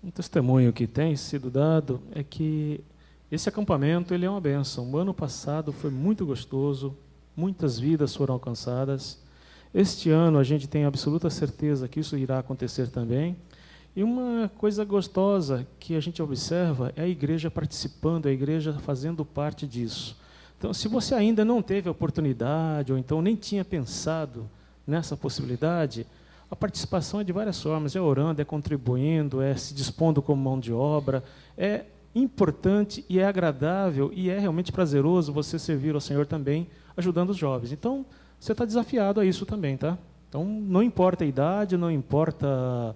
Um testemunho que tem sido dado é que esse acampamento ele é uma bênção. O ano passado foi muito gostoso, muitas vidas foram alcançadas. Este ano a gente tem absoluta certeza que isso irá acontecer também. E uma coisa gostosa que a gente observa é a igreja participando, a igreja fazendo parte disso. Então, se você ainda não teve a oportunidade, ou então nem tinha pensado nessa possibilidade, a participação é de várias formas, é orando, é contribuindo, é se dispondo como mão de obra, é importante e é agradável e é realmente prazeroso você servir ao Senhor também, ajudando os jovens. Então, você está desafiado a isso também, tá? Então, não importa a idade, não importa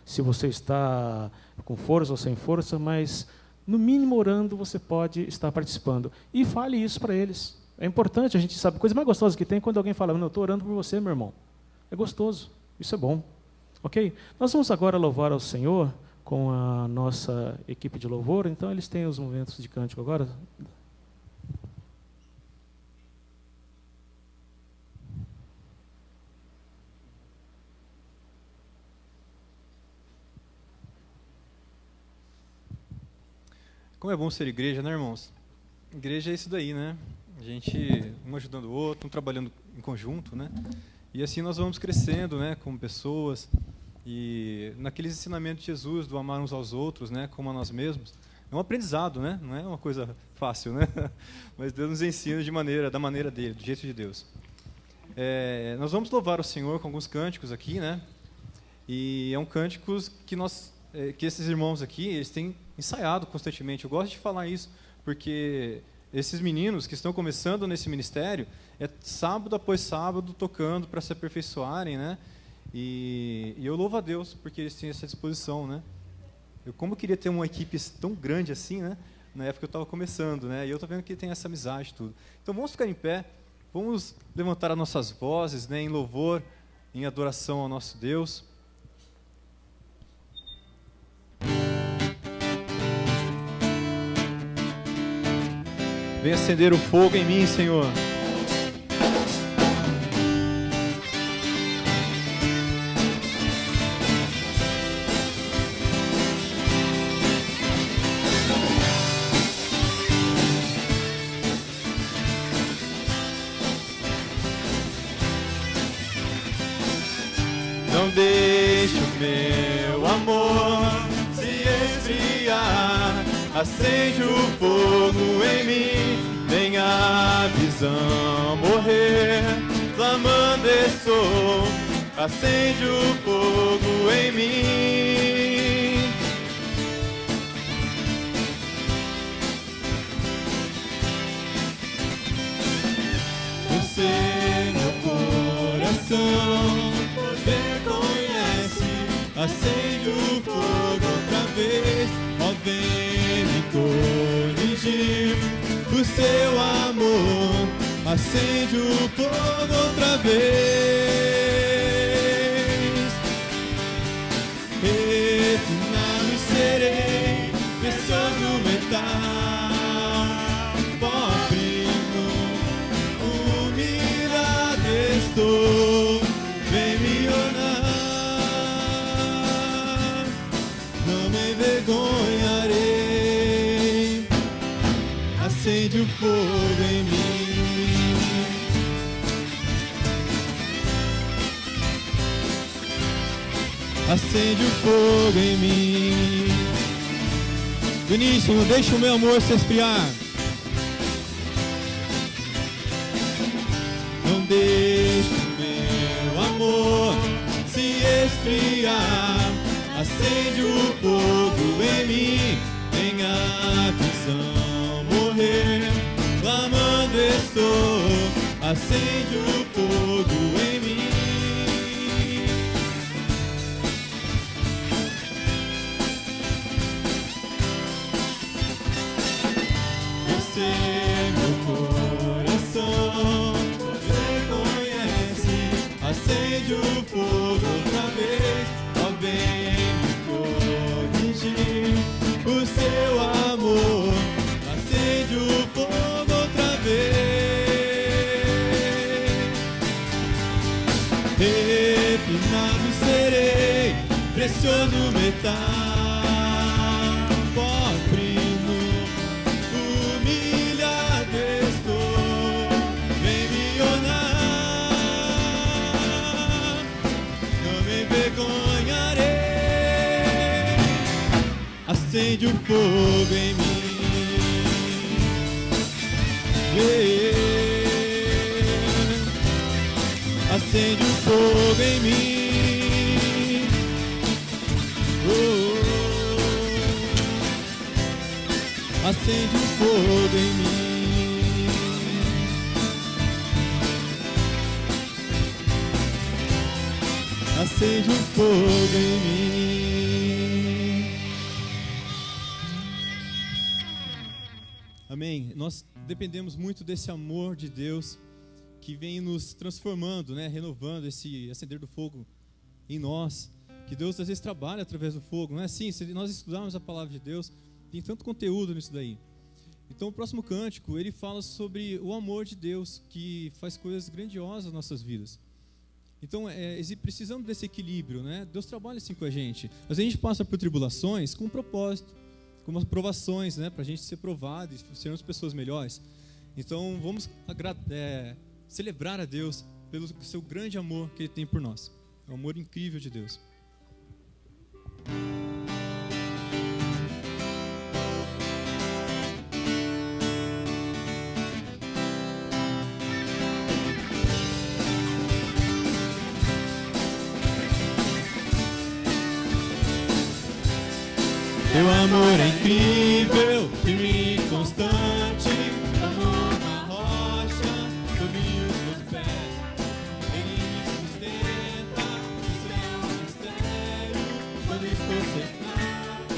se você está com força ou sem força, mas, no mínimo, orando, você pode estar participando. E fale isso para eles. É importante, a gente sabe, a coisa mais gostosa que tem é quando alguém fala, não, eu estou orando por você, meu irmão. É gostoso, isso é bom. Ok? Nós vamos agora louvar ao Senhor com a nossa equipe de louvor, então eles têm os momentos de cântico agora. Como é bom ser igreja, né, irmãos? Igreja é isso daí, né? A gente, um ajudando o outro, um trabalhando em conjunto, né? E assim nós vamos crescendo, né, como pessoas. E naqueles ensinamentos de Jesus, do amar uns aos outros, né, como a nós mesmos. É um aprendizado, né? Não é uma coisa fácil, né? Mas Deus nos ensina da maneira dele, do jeito de Deus. Nós vamos louvar o Senhor com alguns cânticos aqui, né? E é um cânticos que esses irmãos aqui, eles têm ensaiado constantemente. Eu gosto de falar isso, porque esses meninos que estão começando nesse ministério, é sábado após sábado tocando para se aperfeiçoarem, né? E eu louvo a Deus, porque eles têm essa disposição, né? Como eu queria ter uma equipe tão grande assim, né? Na época eu estava começando, né? E eu estou vendo que tem essa amizade e tudo. Então vamos ficar em pé, vamos levantar as nossas vozes, né? Em louvor, em adoração ao nosso Deus. Vem acender o fogo em mim, Senhor. Não deixe o meu amor se esfriar. Acende o fogo em mim, nem a visão morrer. Clamando estou, acende o fogo em mim. Você, meu coração, você conhece. Acende o fogo outra vez, ó, vem me corrigir. O seu amor acende o fogo outra vez. Refinado serei, precioso metal, pobre no humilhado estou. Vem me honrar, não me envergonharei. Acende o fogo em mim. Acende o fogo em mim. Vinícius, não deixa o meu amor se esfriar. Não deixe o meu amor se esfriar. Acende o fogo em mim, nem a visão morrer. Clamando estou, acende o fogo em mim. Você, meu coração, você conhece. Acende o fogo outra vez, ó, vem me corrigir. O seu amor acende o fogo outra vez. Refinado serei, precioso metal, cantar, ó primo, humilhado estou, vem me honrar, não me envergonharei, acende o fogo em mim. Acende o fogo em mim. Acende o fogo em mim. Acende o fogo em mim. Amém. Nós dependemos muito desse amor de Deus que vem nos transformando, né? Renovando esse acender do fogo em nós. Que Deus às vezes trabalha através do fogo, não é assim? Se nós estudarmos a palavra de Deus, tem tanto conteúdo nisso daí. Então o próximo cântico, ele fala sobre o amor de Deus que faz coisas grandiosas nas nossas vidas. Então precisamos desse equilíbrio, né? Deus trabalha assim com a gente. Mas a gente passa por tribulações com um propósito, com umas provações, né? Para a gente ser provado e sermos pessoas melhores. Então vamos celebrar a Deus pelo seu grande amor que Ele tem por nós. É um amor incrível de Deus. Teu amor é incrível, firme e constante, como uma rocha sob os meus pés. Ele me sustenta no céu mistério, quando estou cercado,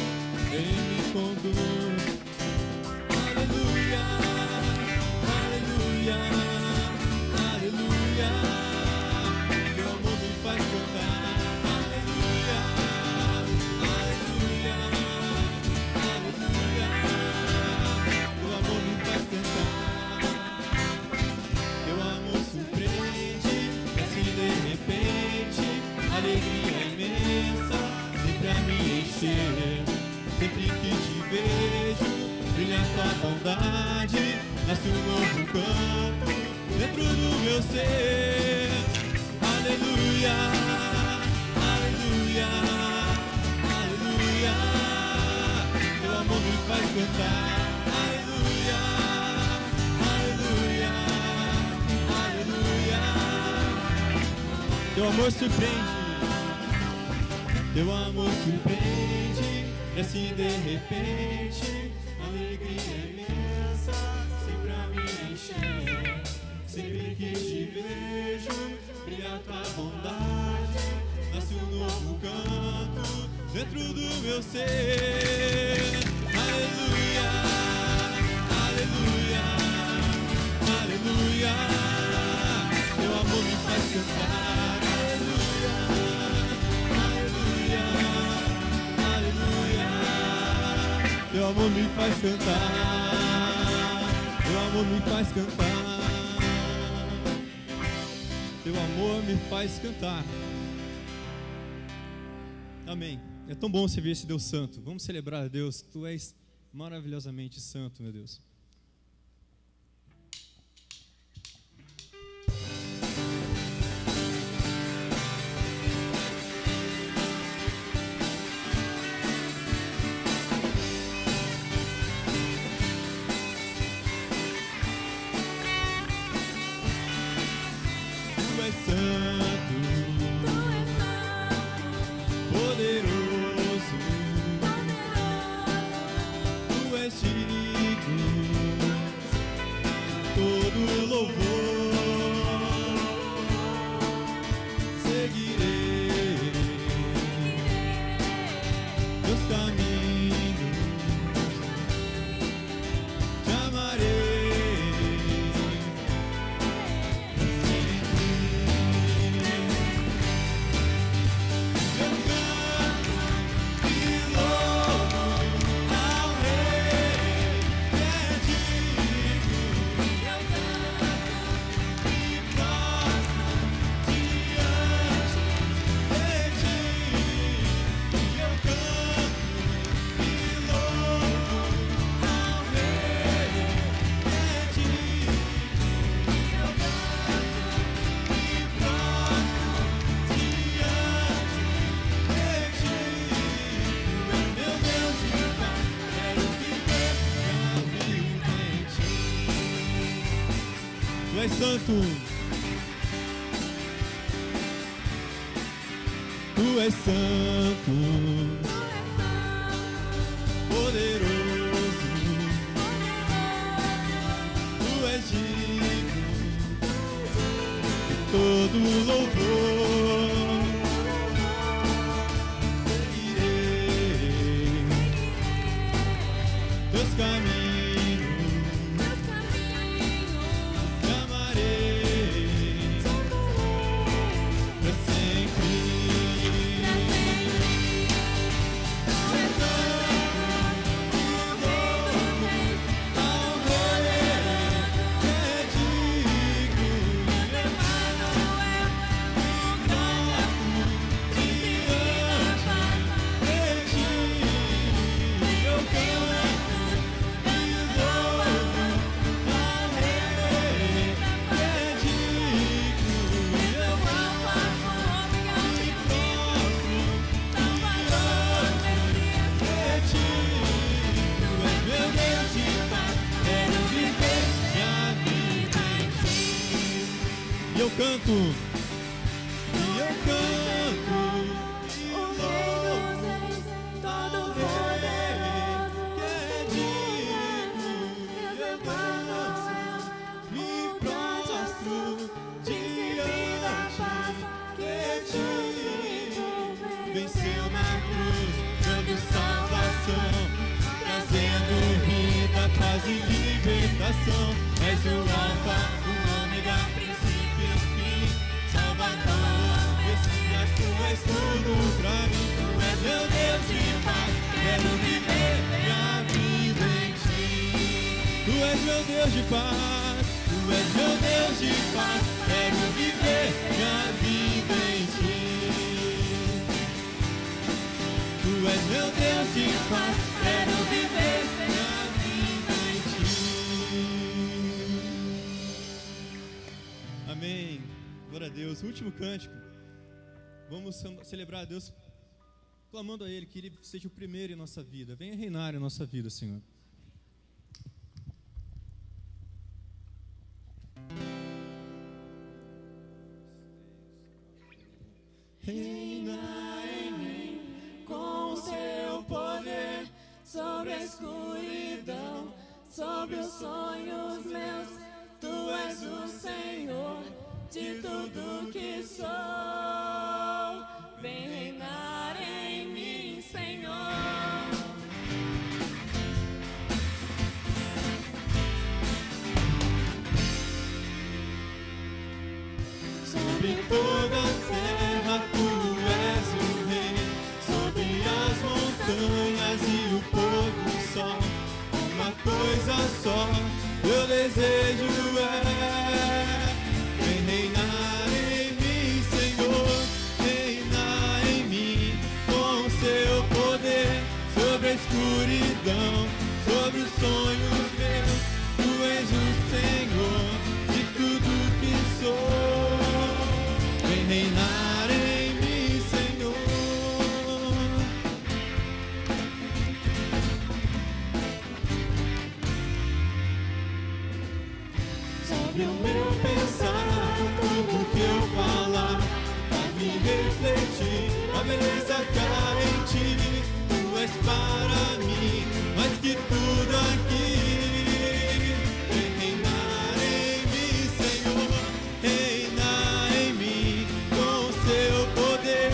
Ele me conduz. Aleluia, aleluia, aleluia, teu amor me faz cantar. Alegria imensa, sempre a me encher. Sempre que te vejo, brilha tua bondade, nasce um novo canto dentro do meu ser. Aleluia, aleluia, aleluia, teu amor me faz cantar. Aleluia, aleluia, aleluia, teu amor surpreende. Teu amor surpreende, e assim de repente, alegria imensa, sempre a me encher. Sempre que te vejo, brilha tua bondade, nasce um novo canto dentro do meu ser. Aleluia, aleluia, aleluia, teu amor me faz cantar. Teu amor me faz cantar, teu amor me faz cantar, teu amor me faz cantar. Amém. É tão bom você ver esse Deus santo. Vamos celebrar a Deus. Tu és maravilhosamente santo, meu Deus. és santo. Tu és santo, poderoso. Tu és digno de todo louvor. Seguirei teus caminhos, te amarei pra sempre. Eu canto, e eu canto, e o rei dos reis, todo poderoso, que é digno, Deus Emmanuel, me prostro diante, que digno, venceu na cruz, dando salvação, trazendo vida, paz e libertação. És o Alfa, o Ômega, Tu és tudo pra mim, Tu és meu Deus de paz, quero viver minha vida em Ti. Tu és meu Deus de paz, Tu és meu Deus de paz, quero viver minha vida em Ti. Tu és meu Deus de paz, quero viver minha vida em Ti. Amém. Glória a Deus. Último cântico. Vamos celebrar a Deus, clamando a Ele que Ele seja o primeiro em nossa vida. Venha reinar em nossa vida, Senhor. Reina em mim com o Seu poder, sobre a escuridão, sobre os sonhos meus. Tu és o Senhor de tudo que sou. Vem reinar em mim, Senhor. Sobre toda a terra Tu és o Rei, sobre as montanhas e o pôr do sol. Uma coisa só eu desejo é reinar em mim, Senhor. Reinar em mim com o Seu poder, sobre a escuridão, sobre os sonhos meus. Tu és o Senhor de tudo que sou. Vem reinar em mim, Senhor. Sobre o meu pensar, tudo que eu falar, faz me refletir a beleza que há em Ti. Tu és para mim mais que tudo aqui. Vem reinar em mim, Senhor. Reinar em mim com o Seu poder,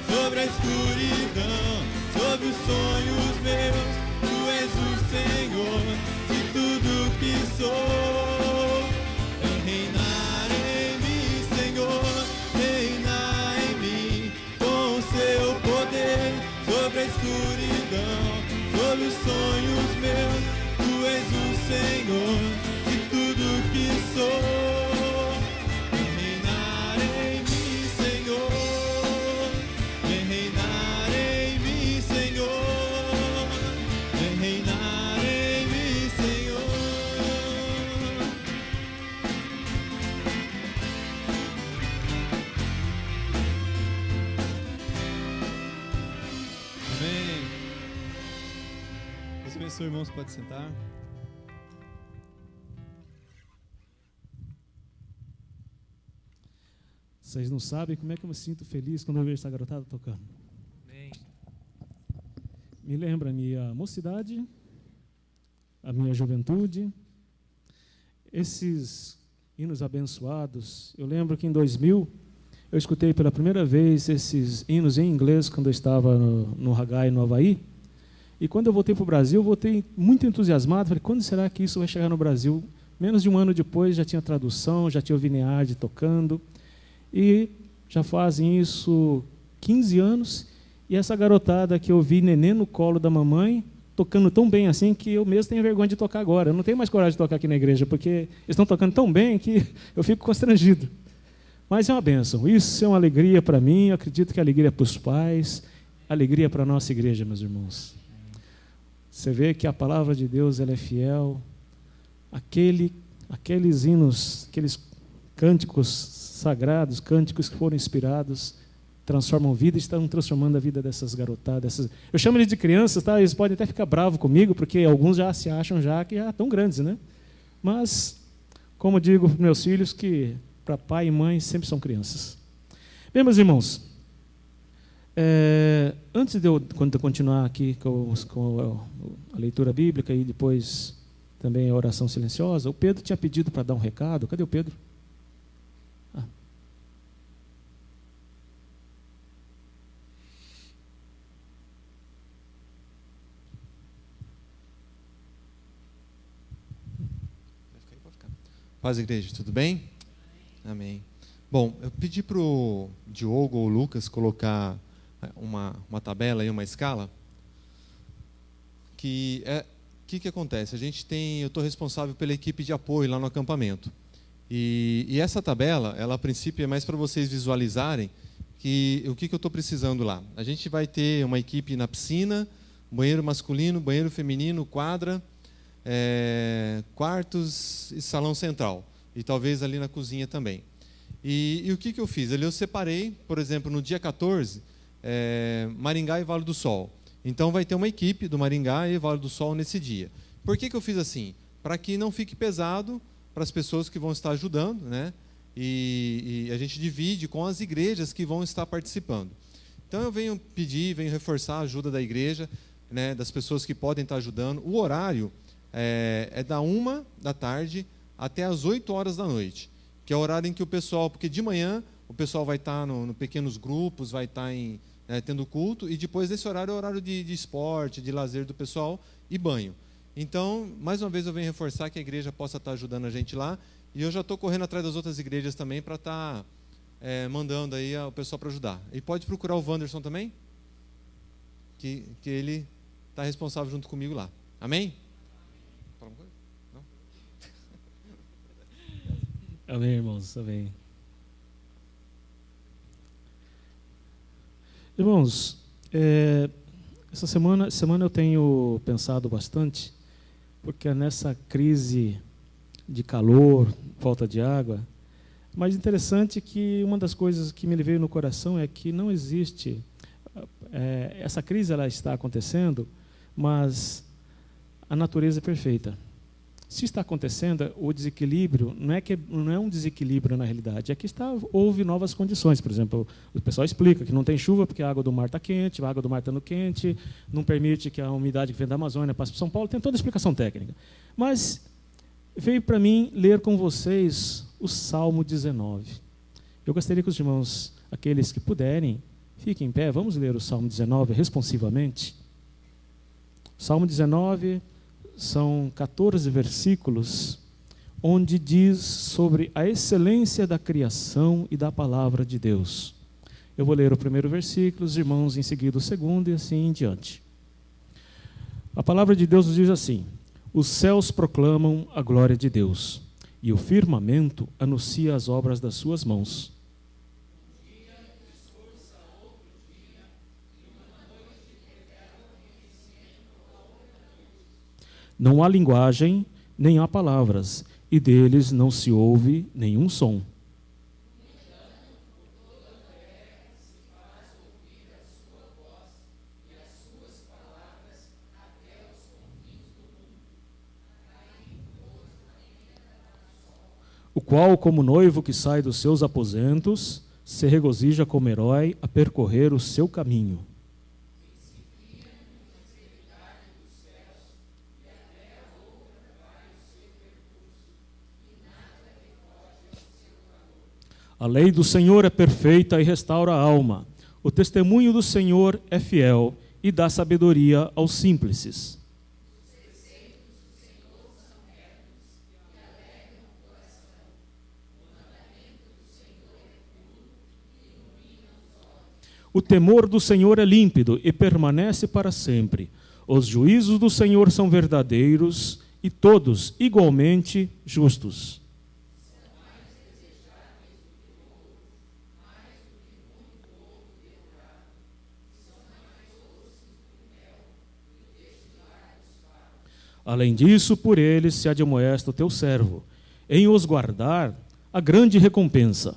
sobre a escuridão, sobre os sonhos meus. Tu és o Senhor de tudo que sou. Reinar em mim, Senhor, reinar em mim com o Seu poder, sobre a escuridão, sobre os sonhos meus. Tu és o Senhor de tudo que sou. Reinar em mim, Senhor, reinar em mim, Senhor, reinar em mim, Senhor. Amém. Deus abençoe, irmãos, pode sentar. Vocês não sabem como é que eu me sinto feliz quando eu vejo essa garotada tocando. Amém. Me lembra a minha mocidade, a minha juventude, esses hinos abençoados. Eu lembro que em 2000 eu escutei pela primeira vez esses hinos em inglês quando eu estava no Haggai, no Havaí. E quando eu voltei para o Brasil, eu voltei muito entusiasmado. Falei, quando será que isso vai chegar no Brasil? Menos de um ano depois já tinha tradução, já tinha o Vineard tocando. E já fazem isso 15 anos. E essa garotada que eu vi neném no colo da mamãe, tocando tão bem assim que eu mesmo tenho vergonha de tocar agora. Eu não tenho mais coragem de tocar aqui na igreja, porque eles estão tocando tão bem que eu fico constrangido. Mas é uma bênção. Isso é uma alegria para mim. Eu acredito que é alegria para os pais, alegria para a nossa igreja, meus irmãos. Você vê que a palavra de Deus ela é fiel. Aqueles hinos, aqueles cânticos sagrados, cânticos que foram inspirados, transformam vida e estão transformando a vida dessas garotadas. Eu chamo eles de crianças, tá? Eles podem até ficar bravos comigo, porque alguns já se acham que já estão grandes, né? Mas, como digo para meus filhos, que para pai e mãe sempre são crianças. Bem, meus irmãos, antes de eu continuar aqui com a leitura bíblica e depois também a oração silenciosa, o Pedro tinha pedido para dar um recado. Cadê o Pedro? Paz, igreja, tudo bem? Amém. Bom, eu pedi para o Diogo ou o Lucas colocar uma tabela e uma escala. Que acontece? Eu estou responsável pela equipe de apoio lá no acampamento. E essa tabela, ela a princípio é mais para vocês visualizarem o que eu estou precisando lá. A gente vai ter uma equipe na piscina, banheiro masculino, banheiro feminino, quadra, quartos e salão central. E talvez ali na cozinha também. E o que eu fiz? Ali eu separei, por exemplo, no dia 14, Maringá e Vale do Sol. Então vai ter uma equipe do Maringá e Vale do Sol nesse dia. Por que eu fiz assim? Para que não fique pesado para as pessoas que vão estar ajudando, né? E a gente divide com as igrejas que vão estar participando. Então eu venho reforçar a ajuda da igreja, né, das pessoas que podem estar ajudando. O horário é da 13h até as 20h, que é o horário em que o pessoal, porque de manhã o pessoal vai estar no pequenos grupos, vai estar tendo culto, e depois desse horário é o horário de esporte, de lazer do pessoal e banho. Então, mais uma vez eu venho reforçar que a igreja possa estar ajudando a gente lá, e eu já estou correndo atrás das outras igrejas também para estar mandando aí o pessoal para ajudar. E pode procurar o Wanderson também, que ele está responsável junto comigo lá. Amém? Fala uma coisa? Não? Amém, irmãos, amém. Irmãos, essa semana eu tenho pensado bastante, porque nessa crise de calor, falta de água, mas interessante que uma das coisas que me veio no coração é que não existe, essa crise ela está acontecendo, mas a natureza é perfeita. Se está acontecendo, o desequilíbrio não é um desequilíbrio na realidade, é que houve novas condições. Por exemplo, o pessoal explica que não tem chuva porque a água do mar está quente, a água do mar está no quente, não permite que a umidade que vem da Amazônia passe para São Paulo, tem toda a explicação técnica. Mas veio para mim ler com vocês o Salmo 19. Eu gostaria que os irmãos, aqueles que puderem, fiquem em pé, vamos ler o Salmo 19 responsivamente. Salmo 19... são 14 versículos, onde diz sobre a excelência da criação e da palavra de Deus. Eu vou ler o primeiro versículo, os irmãos em seguida o segundo e assim em diante. A palavra de Deus nos diz assim: os céus proclamam a glória de Deus, e o firmamento anuncia as obras das suas mãos. Não há linguagem, nem há palavras, e deles não se ouve nenhum som. O qual, como noivo que sai dos seus aposentos, se regozija como herói a percorrer o seu caminho. A lei do Senhor é perfeita e restaura a alma. O testemunho do Senhor é fiel e dá sabedoria aos simples. O temor do Senhor é límpido e permanece para sempre. Os juízos do Senhor são verdadeiros e todos igualmente justos. Além disso, por eles se admoesta o teu servo. Em os guardar, a grande recompensa.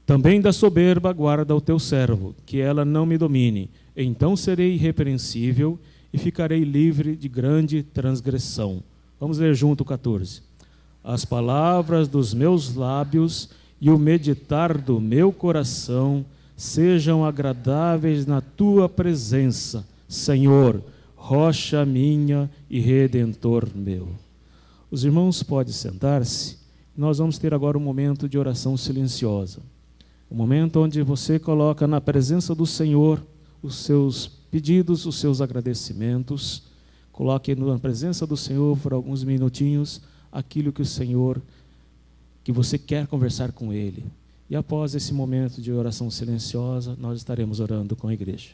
Também da soberba guarda o teu servo, que ela não me domine. Então serei irrepreensível e ficarei livre de grande transgressão. Vamos ler junto o 14. As palavras dos meus lábios e o meditar do meu coração sejam agradáveis na tua presença, Senhor, rocha minha e redentor meu. Os irmãos podem sentar-se. Nós vamos ter agora um momento de oração silenciosa. Um momento onde você coloca na presença do Senhor os seus pedidos, os seus agradecimentos. Coloque na presença do Senhor por alguns minutinhos aquilo que o Senhor, que você quer conversar com Ele. E após esse momento de oração silenciosa, nós estaremos orando com a igreja.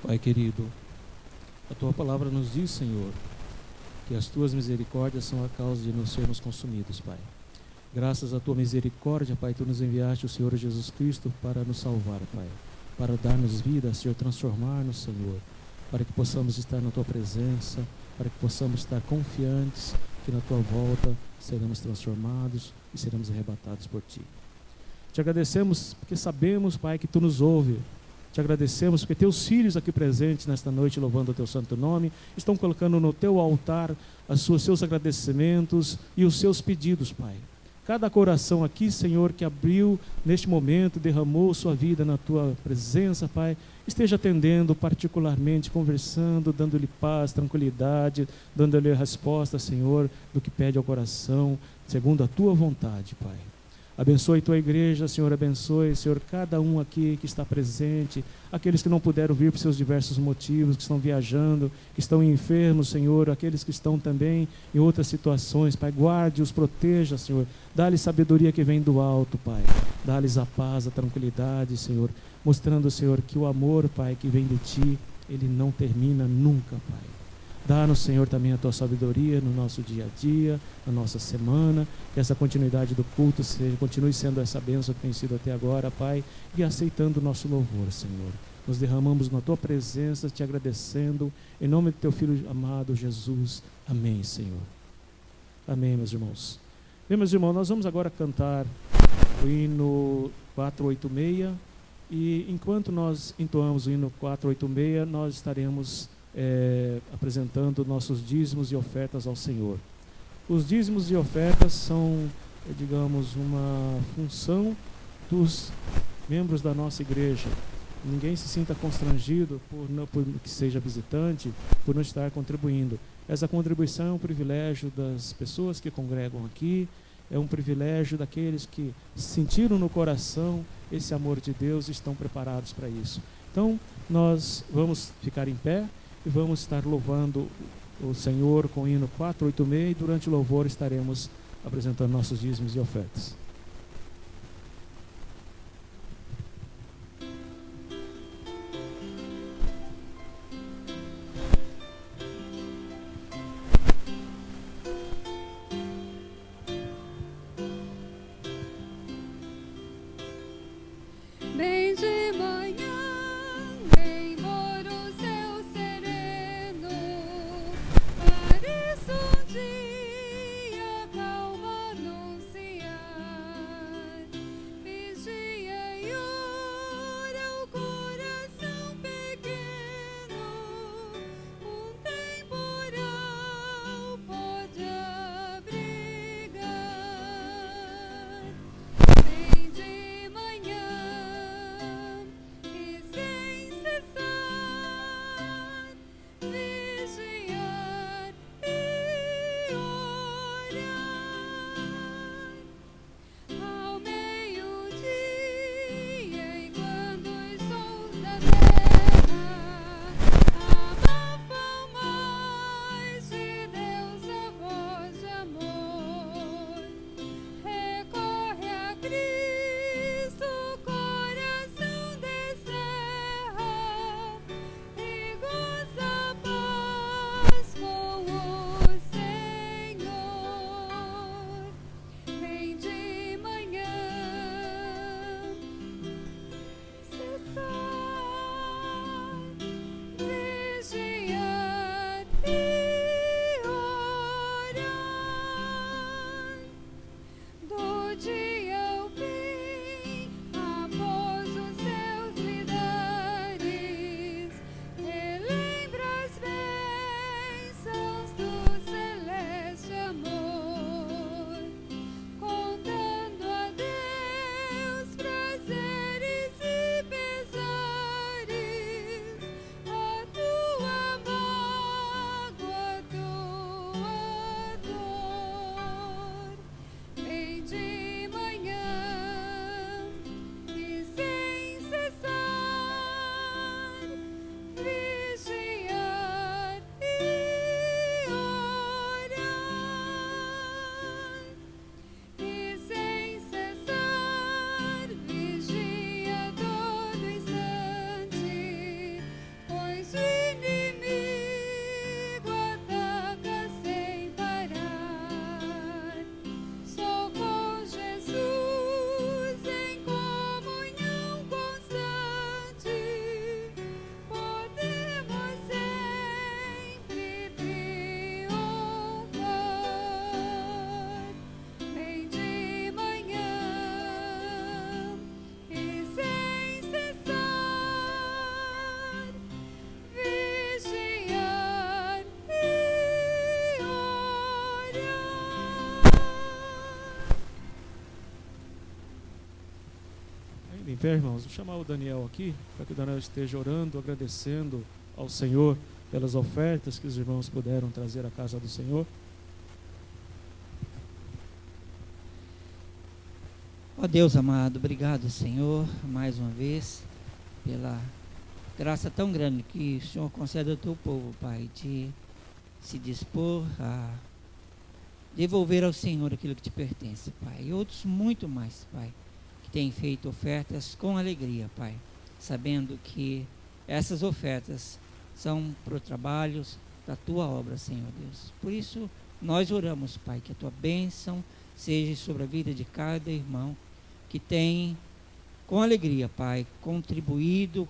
Pai querido, a Tua palavra nos diz, Senhor, que as Tuas misericórdias são a causa de não sermos consumidos, Pai. Graças à Tua misericórdia, Pai, Tu nos enviaste o Senhor Jesus Cristo para nos salvar, Pai, para dar-nos vida, Senhor, transformar-nos, Senhor, para que possamos estar na Tua presença, para que possamos estar confiantes que na Tua volta seremos transformados e seremos arrebatados por Ti. Te agradecemos porque sabemos, Pai, que Tu nos ouve. Te agradecemos porque Teus filhos aqui presentes nesta noite, louvando o Teu santo nome, estão colocando no Teu altar os seus agradecimentos e os seus pedidos, Pai. Cada coração aqui, Senhor, que abriu neste momento, derramou sua vida na Tua presença, Pai, esteja atendendo particularmente, conversando, dando-lhe paz, tranquilidade, dando-lhe a resposta, Senhor, do que pede ao coração, segundo a Tua vontade, Pai. Abençoe Tua igreja, Senhor, abençoe, Senhor, cada um aqui que está presente, aqueles que não puderam vir por seus diversos motivos, que estão viajando, que estão enfermos, Senhor, aqueles que estão também em outras situações, Pai, guarde-os, proteja, Senhor, dá-lhes sabedoria que vem do alto, Pai, dá-lhes a paz, a tranquilidade, Senhor, mostrando, Senhor, que o amor, Pai, que vem de Ti, ele não termina nunca, Pai. Dá-nos, Senhor, também a Tua sabedoria no nosso dia a dia, na nossa semana, que essa continuidade do culto continue sendo essa bênção que tem sido até agora, Pai, e aceitando o nosso louvor, Senhor. nos derramamos na tua presença, te agradecendo, em nome do teu Filho amado Jesus. Amém, Senhor. Amém, meus irmãos. Bem, meus irmãos, nós vamos agora cantar o hino 486, e enquanto nós entoamos o hino 486, nós estaremos apresentando nossos dízimos e ofertas ao Senhor. Os dízimos e ofertas são, digamos, uma função dos membros da nossa igreja. Ninguém se sinta constrangido por que seja visitante, por não estar contribuindo. Essa contribuição é um privilégio das pessoas que congregam aqui, é um privilégio daqueles que sentiram no coração esse amor de Deus e estão preparados para isso. Então, nós vamos ficar em pé e vamos estar louvando o Senhor com o hino 486, e durante o louvor estaremos apresentando nossos dízimos e ofertas. Bem de manhã, bem por o céu sereno, parece um dia calmo anunciar. Vigia e ora o coração pequeno, um temporal pode abrigar. Bem de manhã e sem cessar, vigiar e orar. Ao meio-dia, enquanto os sons da terra abafam mais de Deus a voz de amor, recorre a Cristo, o coração descerra e goza a paz com o Senhor. Vem de manhã, cessar, vigiar e orar. Do dia ao fim, após os seus lidares, relembra as bênçãos do celeste amor, contando a Deus prazeres e pesares, a tua mágoa, a tua dor. Vem de manhã e sem cessar, vigiar e orar. E sem cessar, vigia todo instante, pois o inimigo ataca sem parar. Só com Jesus em comunhão constante podemos sempre triunfar. Vem de manhã e sem cessar, vigiar e orar. Ainda em pé, irmãos, vou chamar o Daniel aqui, para que o Daniel esteja orando, agradecendo ao Senhor pelas ofertas que os irmãos puderam trazer à casa do Senhor. Ó Deus amado, obrigado, Senhor, mais uma vez, pela graça tão grande que o Senhor concede ao teu povo, Pai, de se dispor a devolver ao Senhor aquilo que te pertence, Pai. E outros muito mais, Pai, que têm feito ofertas com alegria, Pai, sabendo que essas ofertas são para o trabalho da tua obra, Senhor Deus. Por isso, nós oramos, Pai, que a tua bênção seja sobre a vida de cada irmão que tem, com alegria, Pai, contribuído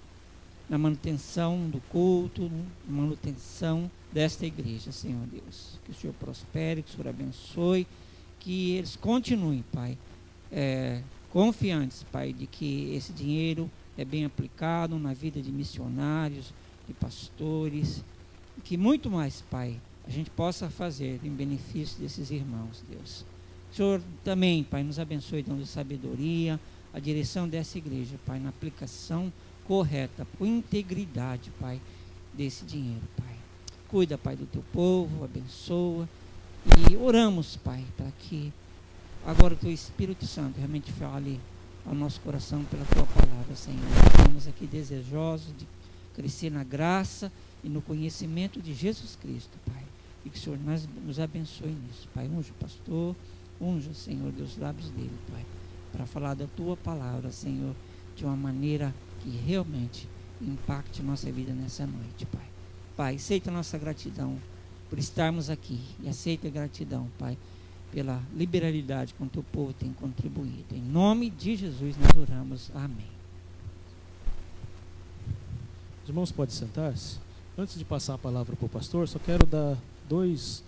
na manutenção do culto, na manutenção desta igreja, Senhor Deus. Que o Senhor prospere, que o Senhor abençoe, que eles continuem, Pai, confiantes, Pai, de que esse dinheiro é bem aplicado na vida de missionários, de pastores, e que muito mais, Pai, a gente possa fazer em benefício desses irmãos, Deus. O Senhor também, Pai, nos abençoe dando sabedoria, a direção dessa igreja, Pai, na aplicação correta, com integridade, Pai, desse dinheiro, Pai. Cuida, Pai, do teu povo, abençoa, e oramos, Pai, para que agora o teu Espírito Santo realmente fale ao nosso coração pela tua palavra, Senhor. Estamos aqui desejosos de crescer na graça e no conhecimento de Jesus Cristo, Pai. E que o Senhor nos abençoe nisso, Pai. Unja o pastor, unja, Senhor, Deus, os lábios dele, Pai, para falar da tua palavra, Senhor, de uma maneira que realmente impacte nossa vida nessa noite, Pai. Pai, aceita a nossa gratidão por estarmos aqui e aceita a gratidão, Pai, pela liberalidade com que o povo tem contribuído. Em nome de Jesus nós oramos. Amém. Os irmãos podem sentar-se. Antes de passar a palavra para o pastor, só quero dar dois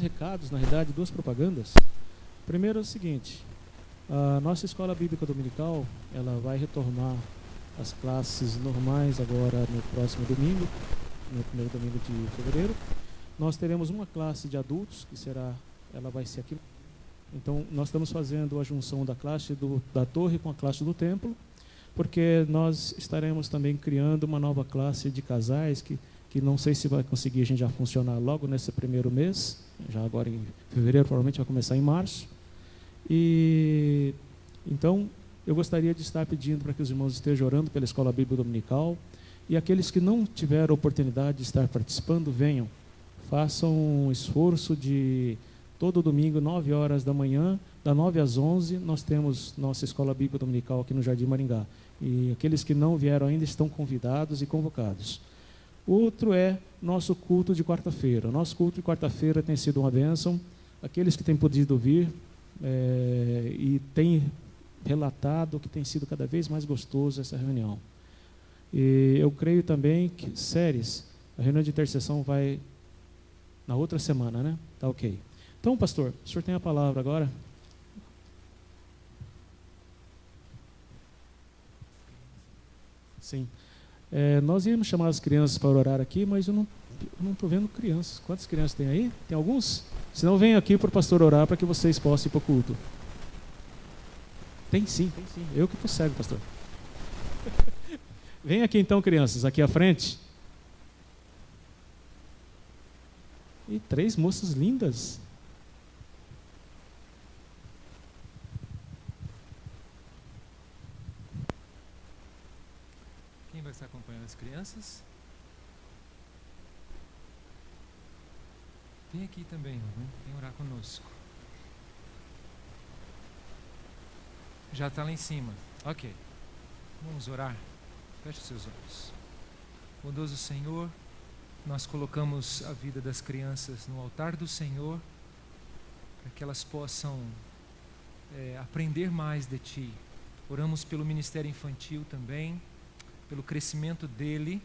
recados, na realidade, duas propagandas. Primeiro é o seguinte: a nossa escola bíblica dominical, ela vai retomar as classes normais agora no próximo domingo, no primeiro domingo de fevereiro. Nós teremos uma classe de adultos, ela vai ser aqui. Então, nós estamos fazendo a junção da classe da torre com a classe do templo, porque nós estaremos também criando uma nova classe de casais, que não sei se vai conseguir a gente já funcionar logo nesse primeiro mês, já agora em fevereiro, provavelmente vai começar em março. E então, eu gostaria de estar pedindo para que os irmãos estejam orando pela Escola Bíblica Dominical, e aqueles que não tiveram oportunidade de estar participando, venham. Façam um esforço de todo domingo, 9 horas da manhã, da 9 às 11, nós temos nossa Escola Bíblica Dominical aqui no Jardim Maringá. E aqueles que não vieram ainda estão convidados e convocados. Outro é nosso culto de quarta-feira. Nosso culto de quarta-feira tem sido uma bênção. Aqueles que têm podido vir e têm relatado que tem sido cada vez mais gostoso essa reunião. E eu creio também que, a reunião de intercessão vai na outra semana, né? Tá ok. Então, pastor, o senhor tem a palavra agora. Sim. Nós íamos chamar as crianças para orar aqui, mas eu não estou vendo crianças. Quantas crianças tem aí? Tem alguns? Se não, venham aqui para o pastor orar para que vocês possam ir para o culto. Tem sim. Eu que estou cego, pastor. Vem aqui então, crianças, aqui à frente. E 3 moças lindas. Quem vai estar acompanhando as crianças? Vem aqui também, vem orar conosco. Já está lá em cima. Ok. Vamos orar. Feche seus olhos. Bondoso Senhor, nós colocamos a vida das crianças no altar do Senhor, para que elas possam aprender mais de Ti. Oramos pelo ministério infantil também, pelo crescimento dele,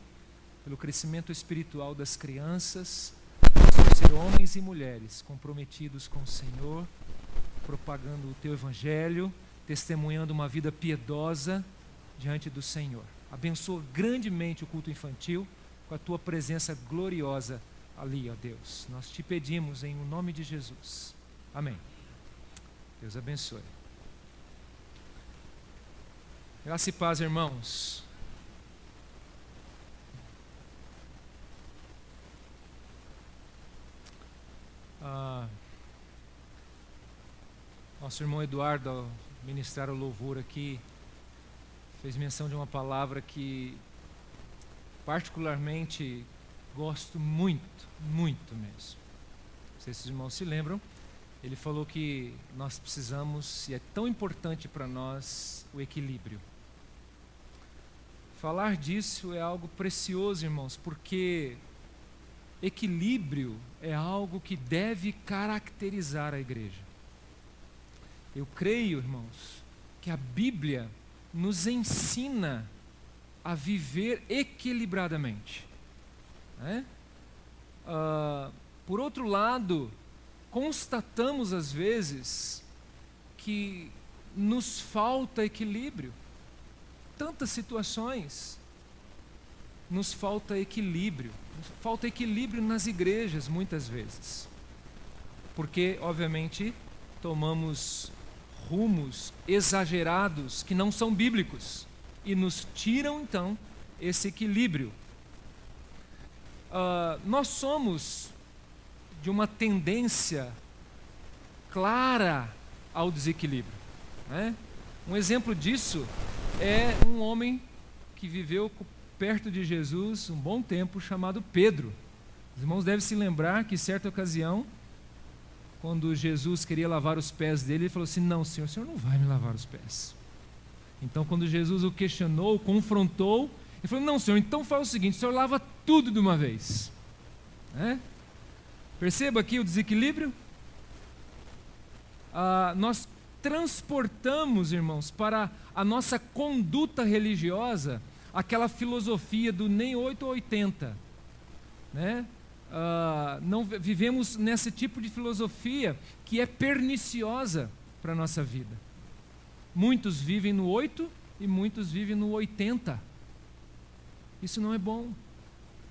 pelo crescimento espiritual das crianças, possam ser homens e mulheres comprometidos com o Senhor, propagando o Teu Evangelho, testemunhando uma vida piedosa diante do Senhor. Abençoa grandemente o culto infantil, com a Tua presença gloriosa ali, ó Deus. Nós Te pedimos em nome de Jesus. Amém. Deus abençoe. Graça e paz, irmãos. Nosso irmão Eduardo, ao ministrar o louvor aqui, fez menção de uma palavra que particularmente gosto muito, muito mesmo. Não sei se os irmãos se lembram. Ele falou que nós precisamos, e é tão importante para nós, o equilíbrio. Falar disso é algo precioso, irmãos, porque equilíbrio é algo que deve caracterizar a igreja. Eu creio, irmãos, que a Bíblia nos ensina a viver equilibradamente. Né? Por outro lado, constatamos às vezes que nos falta equilíbrio. Tantas situações, nos falta equilíbrio. Falta equilíbrio nas igrejas muitas vezes. Porque, obviamente, tomamos rumos exagerados que não são bíblicos e nos tiram, então, esse equilíbrio. Nós somos de uma tendência clara ao desequilíbrio. Né? Um exemplo disso é um homem que viveu perto de Jesus um bom tempo, chamado Pedro. Os irmãos devem se lembrar que, certa ocasião, quando Jesus queria lavar os pés dele, ele falou assim: não, Senhor, o Senhor não vai me lavar os pés. Então, quando Jesus o questionou, o confrontou, ele falou: não, Senhor, então faz o seguinte, o Senhor lava tudo de uma vez. Né? Perceba aqui o desequilíbrio. Nós transportamos, irmãos, para a nossa conduta religiosa aquela filosofia do nem 8 ou 80. Né? Não vivemos nesse tipo de filosofia que é perniciosa para a nossa vida. Muitos vivem no 8 e muitos vivem no 80. Isso não é bom,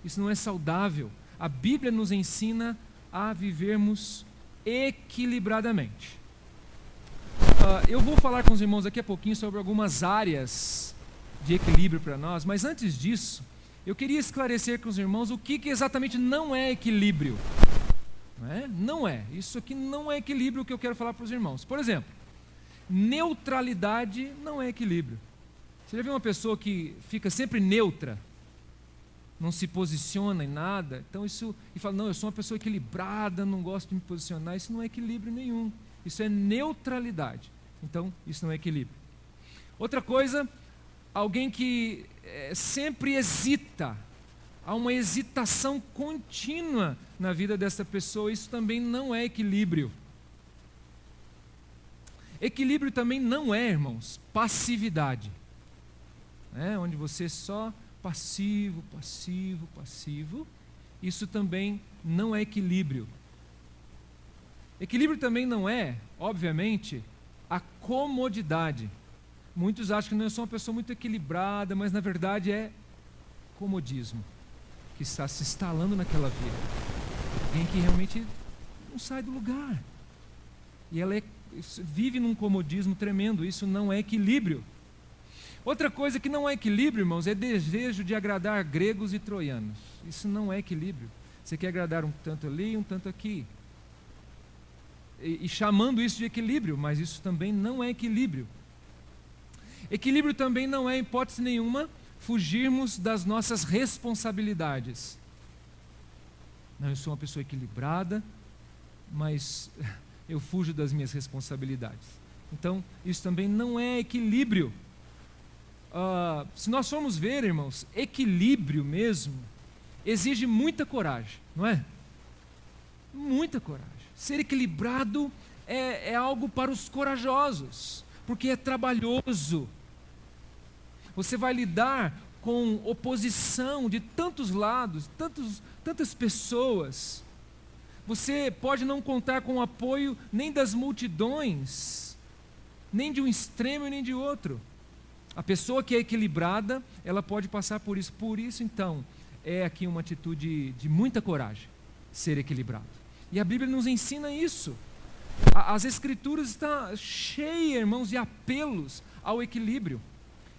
isso não é saudável. A Bíblia nos ensina a vivermos equilibradamente. Eu vou falar com os irmãos daqui a pouquinho sobre algumas áreas de equilíbrio para nós, mas antes disso, eu queria esclarecer com os irmãos o que exatamente não é equilíbrio. Não é. Isso aqui não é equilíbrio que eu quero falar para os irmãos. Por exemplo, neutralidade não é equilíbrio. Você já viu uma pessoa que fica sempre neutra? Não se posiciona em nada? Então isso, e fala, não, eu sou uma pessoa equilibrada, não gosto de me posicionar. Isso não é equilíbrio nenhum. Isso é neutralidade. Então, isso não é equilíbrio. Outra coisa, alguém que sempre hesita, há uma hesitação contínua na vida dessa pessoa, isso também não é equilíbrio. Equilíbrio também não é, irmãos, passividade. Onde você só passivo, passivo, passivo, isso também não é equilíbrio. Equilíbrio também não é, obviamente, a comodidade. Muitos acham que eu sou uma pessoa muito equilibrada, mas na verdade é comodismo que está se instalando naquela vida. Alguém que realmente não sai do lugar. E ela vive num comodismo tremendo, isso não é equilíbrio. Outra coisa que não é equilíbrio, irmãos, é desejo de agradar gregos e troianos. Isso não é equilíbrio. Você quer agradar um tanto ali, um tanto aqui. E chamando isso de equilíbrio, mas isso também não é equilíbrio. Equilíbrio também não é, em hipótese nenhuma, fugirmos das nossas responsabilidades. Não, eu sou uma pessoa equilibrada, mas eu fujo das minhas responsabilidades. Então, isso também não é equilíbrio. Se nós formos ver, irmãos, equilíbrio mesmo exige muita coragem, não é? Muita coragem. Ser equilibrado é algo para os corajosos, porque é trabalhoso. Você vai lidar com oposição de tantos lados, tantas pessoas. Você pode não contar com o apoio nem das multidões, nem de um extremo e nem de outro. A pessoa que é equilibrada, ela pode passar por isso. Por isso, então, é aqui uma atitude de muita coragem, ser equilibrado. E a Bíblia nos ensina isso. As Escrituras estão cheias, irmãos, de apelos ao equilíbrio.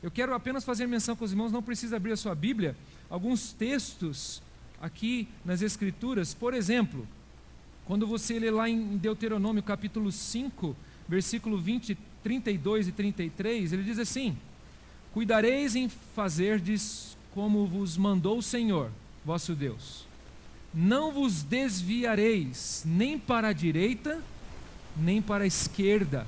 Eu quero apenas fazer menção com os irmãos, não precisa abrir a sua Bíblia, alguns textos aqui nas Escrituras. Por exemplo, quando você lê lá em Deuteronômio capítulo 5, versículo 20, 32 e 33, ele diz assim: cuidareis em fazerdes como vos mandou o Senhor, vosso Deus. Não vos desviareis nem para a direita, nem para a esquerda.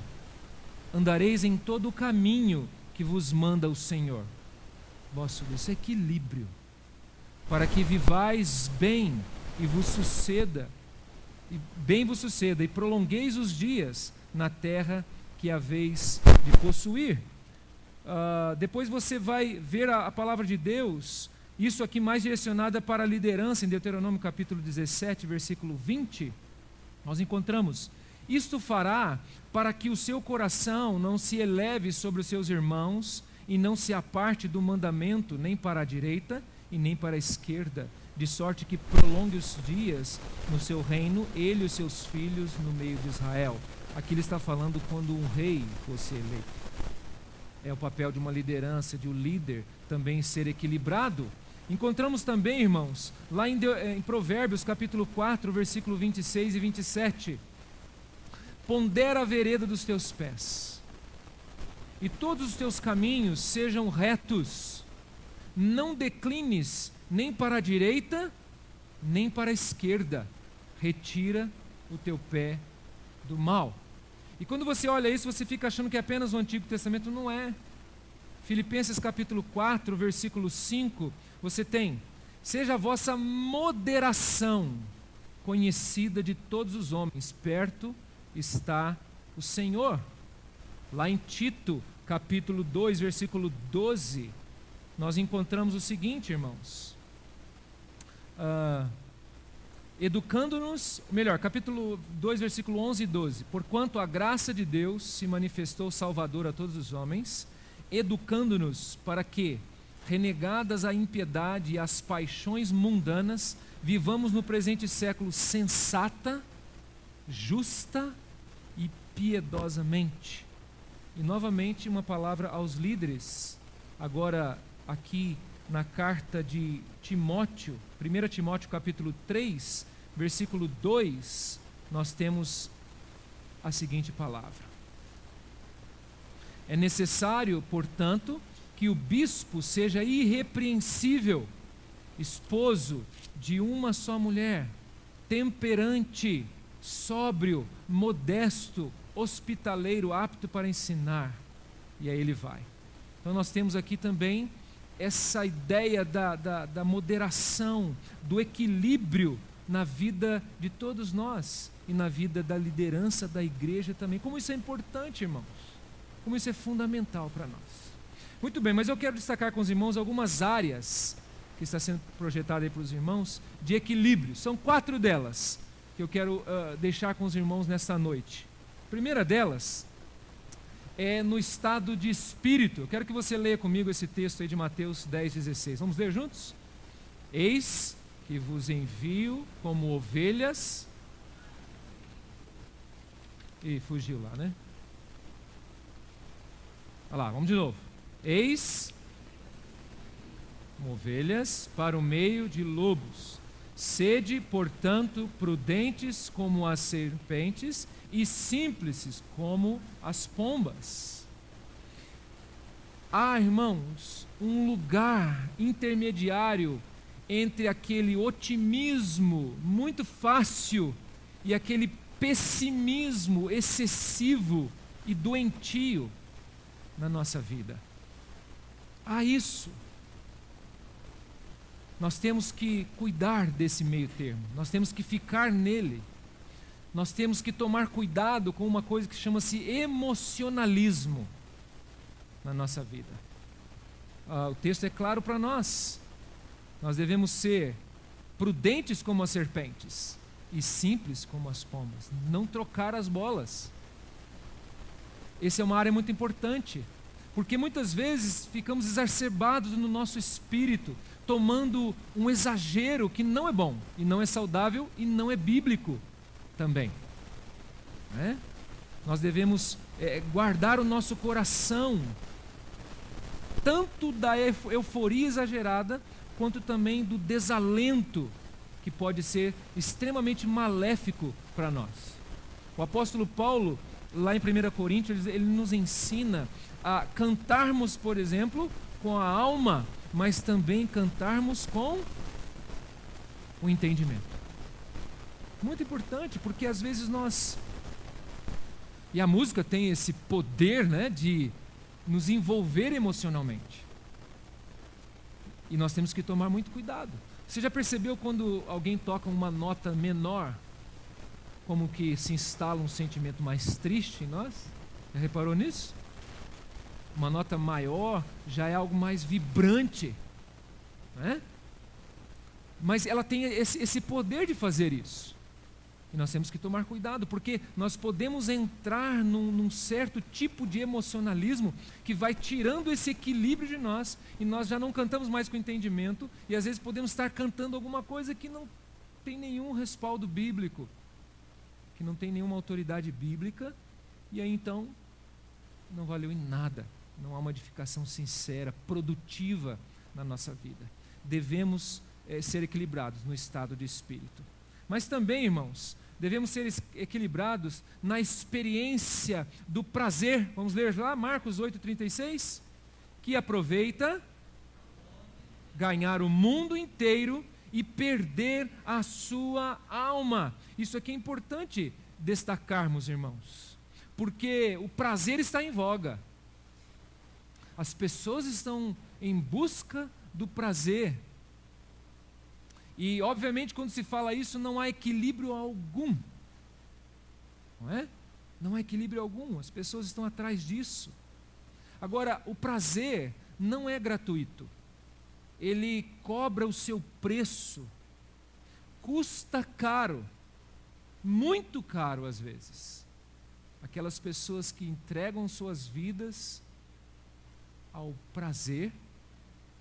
Andareis em todo o caminho que vos manda o Senhor, vosso Deus. Equilíbrio. Para que vivais bem e vos suceda, e prolongueis os dias na terra que haveis de possuir. Depois você vai ver a palavra de Deus, isso aqui mais direcionada para a liderança, em Deuteronômio capítulo 17, versículo 20, nós encontramos: isto fará para que o seu coração não se eleve sobre os seus irmãos e não se aparte do mandamento nem para a direita e nem para a esquerda, de sorte que prolongue os dias no seu reino, ele e os seus filhos no meio de Israel. Aqui ele está falando quando um rei fosse eleito. É o papel de uma liderança, de um líder, também ser equilibrado. Encontramos também, irmãos, lá em Provérbios capítulo 4, versículo 26 e 27. Pondera a vereda dos teus pés, e todos os teus caminhos sejam retos. Não declines nem para a direita, nem para a esquerda. Retira o teu pé do mal. E quando você olha isso, você fica achando que é apenas o Antigo Testamento. Não é. Filipenses capítulo 4, versículo 5, você tem: seja a vossa moderação conhecida de todos os homens, perto está o Senhor. Lá em Tito capítulo 2, versículo 12, nós encontramos o seguinte, irmãos: educando-nos, capítulo 2, versículo 11 e 12. Porquanto a graça de Deus se manifestou salvadora a todos os homens, educando-nos para que, renegadas a impiedade e as paixões mundanas, vivamos no presente século sensata, justa e piedosamente. E novamente uma palavra aos líderes, agora aqui na carta de Timóteo, 1 Timóteo capítulo 3, versículo 2, nós temos a seguinte palavra: é necessário, portanto, que o bispo seja irrepreensível, esposo de uma só mulher, temperante, sóbrio, modesto, hospitaleiro, apto para ensinar. E aí ele vai. Então nós temos aqui também essa ideia da moderação, do equilíbrio na vida de todos nós e na vida da liderança da igreja também. Como isso é importante, irmãos. Como isso é fundamental para nós. Muito bem, mas eu quero destacar com os irmãos algumas áreas que está sendo projetada aí para os irmãos de equilíbrio. São 4 delas que eu quero deixar com os irmãos nesta noite. A primeira delas é no estado de espírito. Eu quero que você leia comigo esse texto aí de Mateus 10:16. Vamos ler juntos? Eis que vos envio como ovelhas. Ih, fugiu lá, né? Olha lá, vamos de novo. Eis como ovelhas para o meio de lobos. Sede, portanto, prudentes como as serpentes e simples como as pombas. Há, irmãos, um lugar intermediário entre aquele otimismo muito fácil e aquele pessimismo excessivo e doentio na nossa vida. Há isso. Nós temos que cuidar desse meio termo, nós temos que ficar nele, nós temos que tomar cuidado com uma coisa que chama-se emocionalismo na nossa vida. O texto é claro para nós. Nós devemos ser prudentes como as serpentes e simples como as pombas, não trocar as bolas. Essa é uma área muito importante, porque muitas vezes ficamos exacerbados no nosso espírito, tomando um exagero que não é bom, e não é saudável, e não é bíblico também. Né? Nós devemos guardar o nosso coração, tanto da euforia exagerada, quanto também do desalento, que pode ser extremamente maléfico para nós. O apóstolo Paulo, lá em 1 Coríntios, ele nos ensina a cantarmos, por exemplo, com a alma, mas também cantarmos com o entendimento. Muito importante, porque às vezes nós... E a música tem esse poder, né, de nos envolver emocionalmente. E nós temos que tomar muito cuidado. Você já percebeu quando alguém toca uma nota menor, como que se instala um sentimento mais triste em nós? Já reparou nisso? Uma nota maior já é algo mais vibrante, né? Mas ela tem esse poder de fazer isso. E nós temos que tomar cuidado, porque nós podemos entrar num certo tipo de emocionalismo que vai tirando esse equilíbrio de nós, e nós já não cantamos mais com entendimento, e às vezes podemos estar cantando alguma coisa que não tem nenhum respaldo bíblico, que não tem nenhuma autoridade bíblica, e aí então não valeu em nada, não há uma edificação sincera, produtiva na nossa vida. Devemos ser equilibrados no estado de espírito. Mas também, irmãos, devemos ser equilibrados na experiência do prazer. Vamos ler lá Marcos 8,36? Que aproveita ganhar o mundo inteiro e perder a sua alma. Isso aqui é importante destacarmos, irmãos, porque o prazer está em voga. As pessoas estão em busca do prazer. E, obviamente, quando se fala isso, não há equilíbrio algum. Não é? Não há equilíbrio algum. As pessoas estão atrás disso. Agora, o prazer não é gratuito. Ele cobra o seu preço. Custa caro. Muito caro, às vezes. Aquelas pessoas que entregam suas vidas ao prazer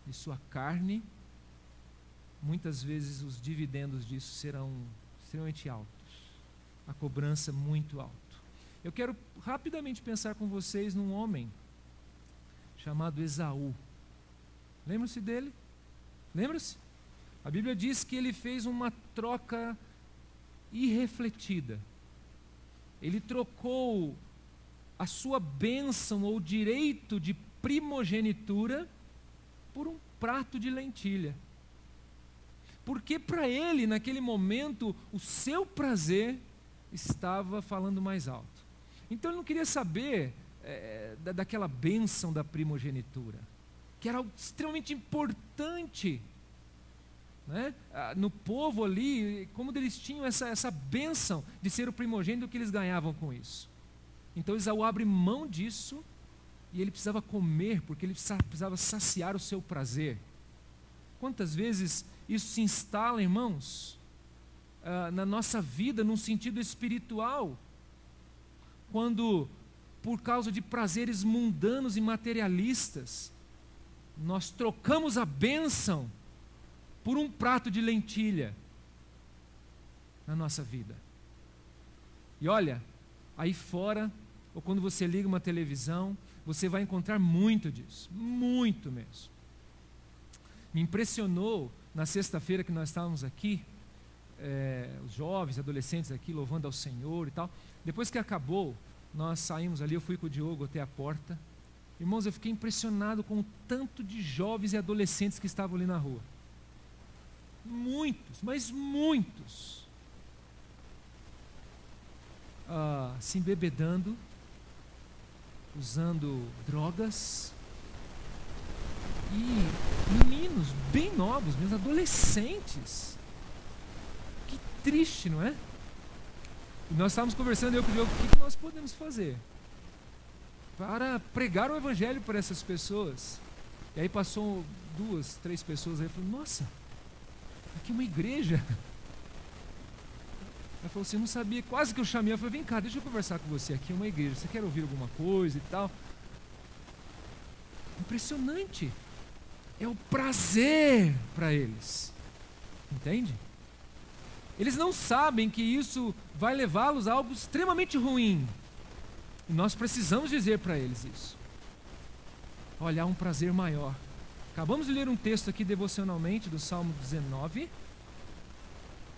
de sua carne, muitas vezes os dividendos disso serão extremamente altos, a cobrança muito alta. Eu quero rapidamente pensar com vocês num homem chamado Esaú. Lembra-se dele? Lembra-se? A Bíblia diz que ele fez uma troca irrefletida. Ele trocou a sua bênção ou direito de primogenitura por um prato de lentilha. Porque para ele, naquele momento, o seu prazer estava falando mais alto. Então ele não queria saber daquela bênção da primogenitura, que era algo extremamente importante, né? No povo ali, como eles tinham essa bênção de ser o primogênito, que eles ganhavam com isso. Então Esaú abre mão disso, e ele precisava comer, porque ele precisava saciar o seu prazer. Quantas vezes isso se instala, irmãos, na nossa vida, num sentido espiritual, quando, por causa de prazeres mundanos e materialistas, nós trocamos a bênção por um prato de lentilha na nossa vida. E olha, aí fora, ou quando você liga uma televisão, você vai encontrar muito disso, muito mesmo. Me impressionou na sexta-feira que nós estávamos aqui, os jovens, adolescentes aqui louvando ao Senhor e tal. Depois que acabou, nós saímos ali, eu fui com o Diogo até a porta. Irmãos, eu fiquei impressionado com o tanto de jovens e adolescentes que estavam ali na rua. Muitos, mas muitos. Se embebedando, usando drogas, e meninos bem novos, mesmo adolescentes. Que triste, não é? E nós estávamos conversando, eu com o Diogo, o que nós podemos fazer para pregar o evangelho para essas pessoas? E aí passou 2, 3 pessoas aí, eu falei, nossa, aqui é uma igreja. Ela falou assim, eu não sabia, quase que eu chamei, eu falei, vem cá, deixa eu conversar com você, aqui é uma igreja, você quer ouvir alguma coisa e tal? Impressionante. É o prazer para eles, entende? Eles não sabem que isso vai levá-los a algo extremamente ruim, e nós precisamos dizer para eles isso. Olha, há um prazer maior. Acabamos de ler um texto aqui devocionalmente do Salmo 19,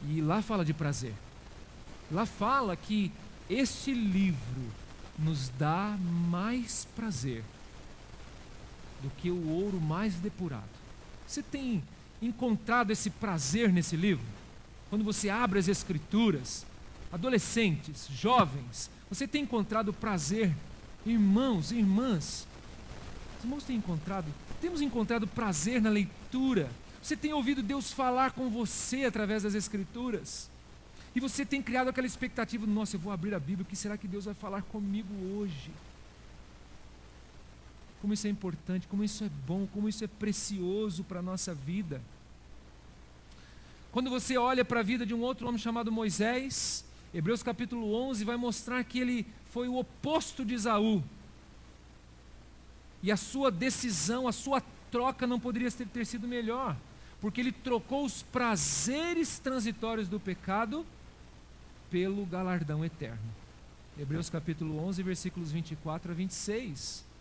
e lá fala de prazer. Lá fala que este livro nos dá mais prazer do que o ouro mais depurado. Você tem encontrado esse prazer nesse livro? Quando você abre as Escrituras, adolescentes, jovens, você tem encontrado prazer? Irmãos e irmãs, os irmãos têm encontrado? Temos encontrado prazer na leitura? Você tem ouvido Deus falar com você através das Escrituras? E você tem criado aquela expectativa, nossa, eu vou abrir a Bíblia, o que será que Deus vai falar comigo hoje? como isso é importante, como isso é bom, como isso é precioso para a nossa vida. Quando você olha para a vida de um outro homem chamado Moisés, Hebreus capítulo 11 vai mostrar que ele foi o oposto de Esaú. E a sua decisão, a sua troca não poderia ter sido melhor, porque ele trocou os prazeres transitórios do pecado pelo galardão eterno. Hebreus capítulo 11, versículos 24 a 26.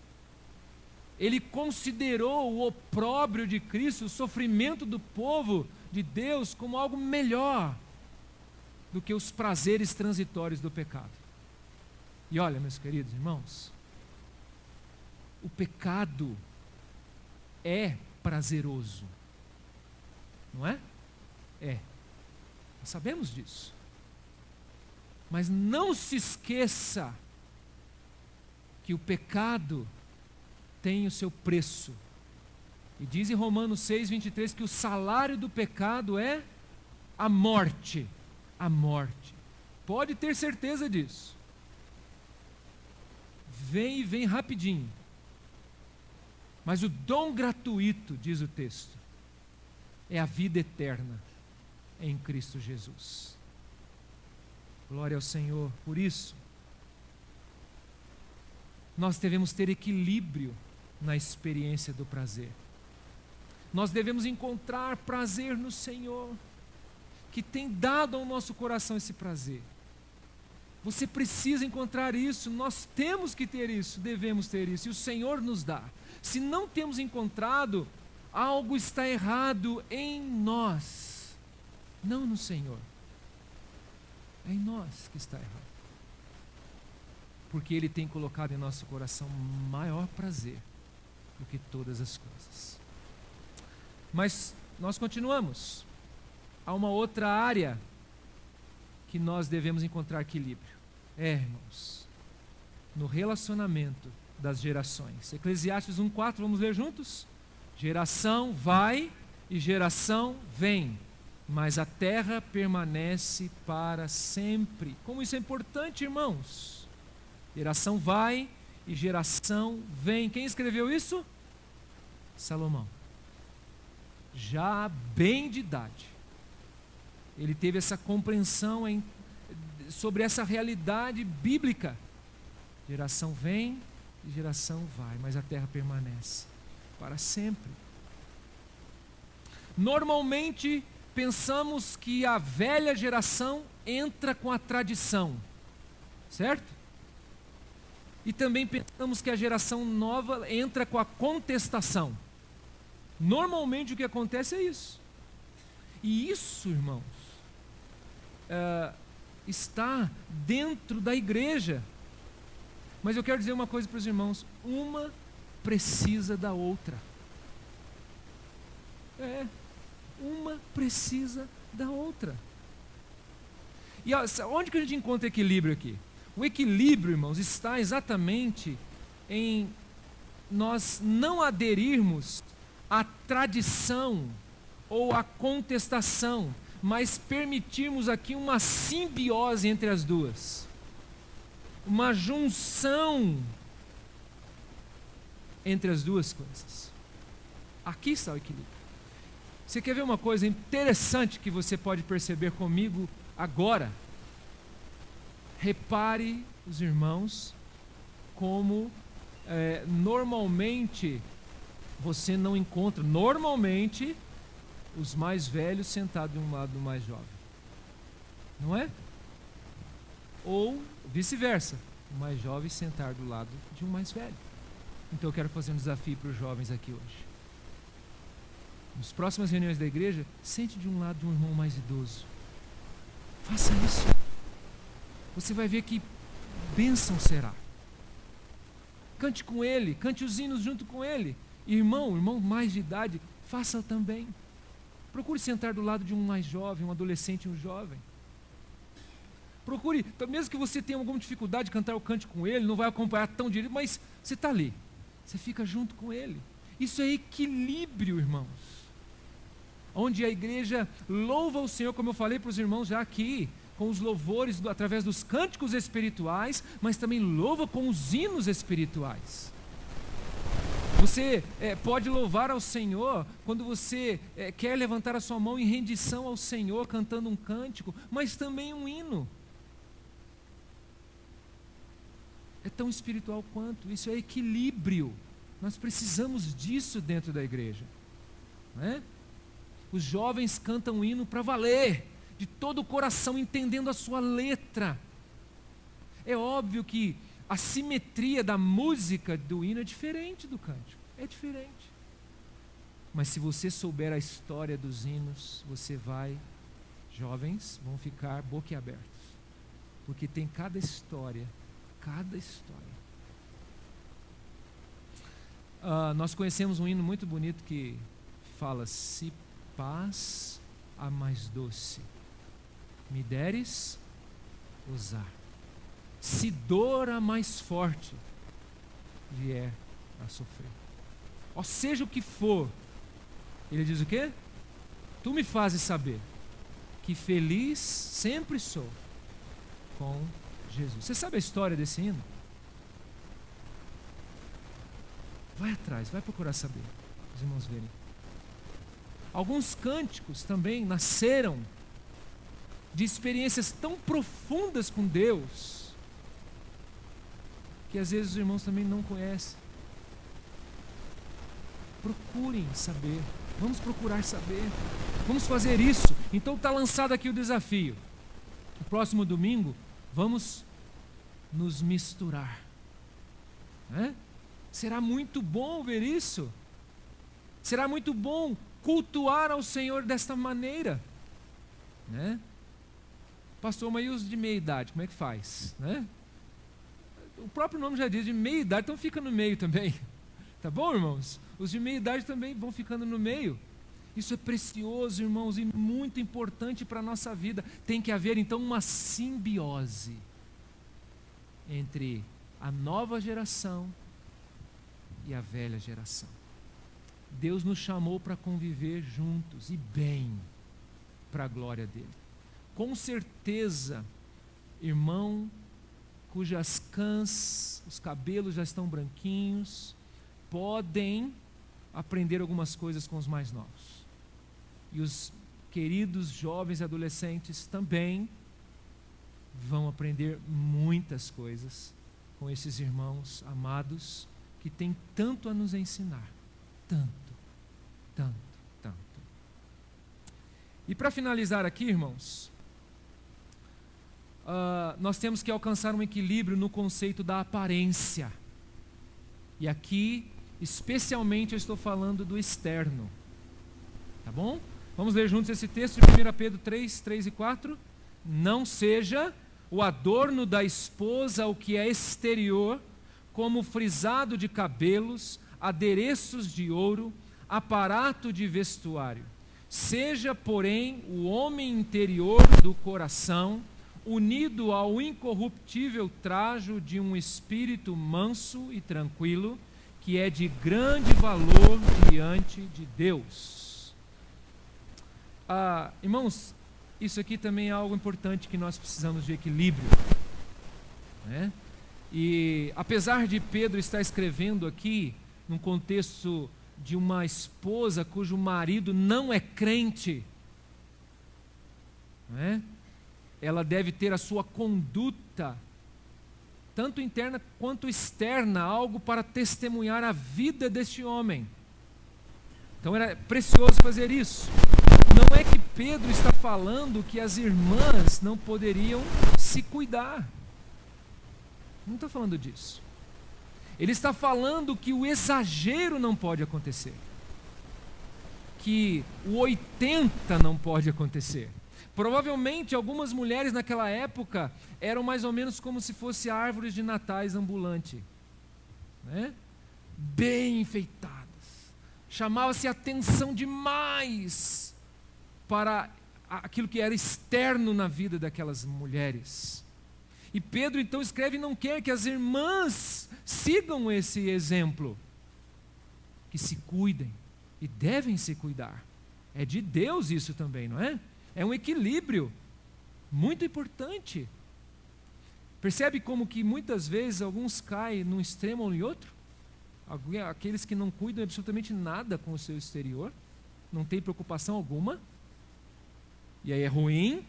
Ele considerou o opróbrio de Cristo, o sofrimento do povo de Deus, como algo melhor do que os prazeres transitórios do pecado. E olha, meus queridos irmãos, o pecado é prazeroso, não é? É, nós sabemos disso. Mas não se esqueça que o pecado tem o seu preço. E diz em Romanos 6:23 que o salário do pecado é a morte. A morte. Pode ter certeza disso. Vem e vem rapidinho. Mas o dom gratuito, diz o texto, é a vida eterna em Cristo Jesus. Glória ao Senhor. Por isso, nós devemos ter equilíbrio na experiência do prazer. Nós devemos encontrar prazer no Senhor, que tem dado ao nosso coração esse prazer. Você precisa encontrar isso, nós temos que ter isso, devemos ter isso, e o Senhor nos dá. Se não temos encontrado, algo está errado em nós, não no Senhor. É em nós que está errado. Porque Ele tem colocado em nosso coração maior prazer do que todas as coisas. Mas nós continuamos. Há uma outra área que nós devemos encontrar equilíbrio. Irmãos, no relacionamento das gerações. Eclesiastes 1:4, vamos ler juntos? Geração vai e geração vem, mas a terra permanece para sempre. Como isso é importante, irmãos. Geração vai e geração vem. Quem escreveu isso? Salomão. Já bem de idade. Ele teve essa compreensão sobre essa realidade bíblica. Geração vem e geração vai, mas a terra permanece para sempre. Normalmente pensamos que a velha geração entra com a tradição, certo? E também pensamos que a geração nova entra com a contestação. Normalmente o que acontece é isso. E isso, irmãos, está dentro da igreja. Mas eu quero dizer uma coisa para os irmãos: uma precisa da outra. Uma precisa da outra. E onde que a gente encontra equilíbrio aqui? O equilíbrio, irmãos, está exatamente em nós não aderirmos à tradição ou à contestação, mas permitirmos aqui uma simbiose entre as duas, uma junção entre as duas coisas. Aqui está o equilíbrio. Você quer ver uma coisa interessante que você pode perceber comigo agora? Repare, os irmãos, como normalmente você não encontra, normalmente, os mais velhos sentados de um lado do mais jovem. Não é? Ou vice-versa, o mais jovem sentar do lado de um mais velho. Então eu quero fazer um desafio para os jovens aqui hoje. Nas próximas reuniões da igreja, sente de um lado de um irmão mais idoso. Faça isso. Você vai ver que bênção será. Cante com ele, cante os hinos junto com ele. Irmão mais de idade, faça também. Procure sentar do lado de um mais jovem, um adolescente, um jovem. Procure, mesmo que você tenha alguma dificuldade de cantar o cante com ele, não vai acompanhar tão direito, mas você está ali, você fica junto com ele. Isso é equilíbrio, irmãos. Onde a igreja louva o Senhor, como eu falei para os irmãos já aqui, com os louvores através dos cânticos espirituais, mas também louva com os hinos espirituais. Você pode louvar ao Senhor quando você quer levantar a sua mão em rendição ao Senhor, cantando um cântico, mas também um hino. É tão espiritual quanto, isso é equilíbrio. Nós precisamos disso dentro da igreja, não é? Os jovens cantam um hino para valer, de todo o coração, entendendo a sua letra. É óbvio que a simetria da música do hino é diferente do cântico, é diferente. Mas se você souber a história dos hinos, jovens vão ficar boquiabertos, porque tem cada história. Nós conhecemos um hino muito bonito que fala: se paz a mais doce me deres usar, se dor a mais forte vier a sofrer, ou seja o que for, ele diz o quê? Tu me fazes saber que feliz sempre sou com Jesus. Você sabe a história desse hino? Vai atrás, vai procurar saber, os irmãos verem. Alguns cânticos também nasceram de experiências tão profundas com Deus, que às vezes os irmãos também não conhecem. Procurem saber, vamos procurar saber, vamos fazer isso. Então está lançado aqui o desafio. No próximo domingo, vamos nos misturar, né? Será muito bom ver isso. Será muito bom cultuar ao Senhor desta maneira, né? Pastor, mas e os de meia idade, como é que faz, né? O próprio nome já diz, de meia idade, então fica no meio também, tá bom, irmãos? Os de meia idade também vão ficando no meio. Isso é precioso, irmãos, e muito importante para a nossa vida. Tem que haver então uma simbiose entre a nova geração e a velha geração. Deus nos chamou para conviver juntos e bem, para a glória dele. Com certeza, irmão cujas cãs, os cabelos já estão branquinhos, podem aprender algumas coisas com os mais novos. E os queridos jovens e adolescentes também vão aprender muitas coisas com esses irmãos amados que têm tanto a nos ensinar. Tanto. E para finalizar aqui, irmãos, nós temos que alcançar um equilíbrio no conceito da aparência. E aqui, especialmente, eu estou falando do externo. Tá bom? Vamos ler juntos esse texto de 1 Pedro 3, 3 e 4. Não seja o adorno da esposa o que é exterior, como frisado de cabelos, adereços de ouro, aparato de vestuário. Seja, porém, o homem interior do coração, unido ao incorruptível trajo de um espírito manso e tranquilo, que é de grande valor diante de Deus. Irmãos, isso aqui também é algo importante, que nós precisamos de equilíbrio, né? E apesar de Pedro estar escrevendo aqui num contexto de uma esposa cujo marido não é crente, né? Ela deve ter a sua conduta, tanto interna quanto externa, algo para testemunhar a vida deste homem. Então era precioso fazer isso. Não é que Pedro está falando que as irmãs não poderiam se cuidar. Não está falando disso. Ele está falando que o exagero não pode acontecer, que o 80 não pode acontecer. Provavelmente algumas mulheres naquela época eram mais ou menos como se fosse árvores de natais ambulante, né? Bem enfeitadas. Chamava-se atenção demais para aquilo que era externo na vida daquelas mulheres. E Pedro então escreve e não quer que as irmãs sigam esse exemplo, que se cuidem, e devem se cuidar. É de Deus isso também, não é? É um equilíbrio muito importante. Percebe como que muitas vezes alguns caem num extremo ou em outro? aqueles que não cuidam absolutamente nada com o seu exterior, não tem preocupação alguma, e aí é ruim,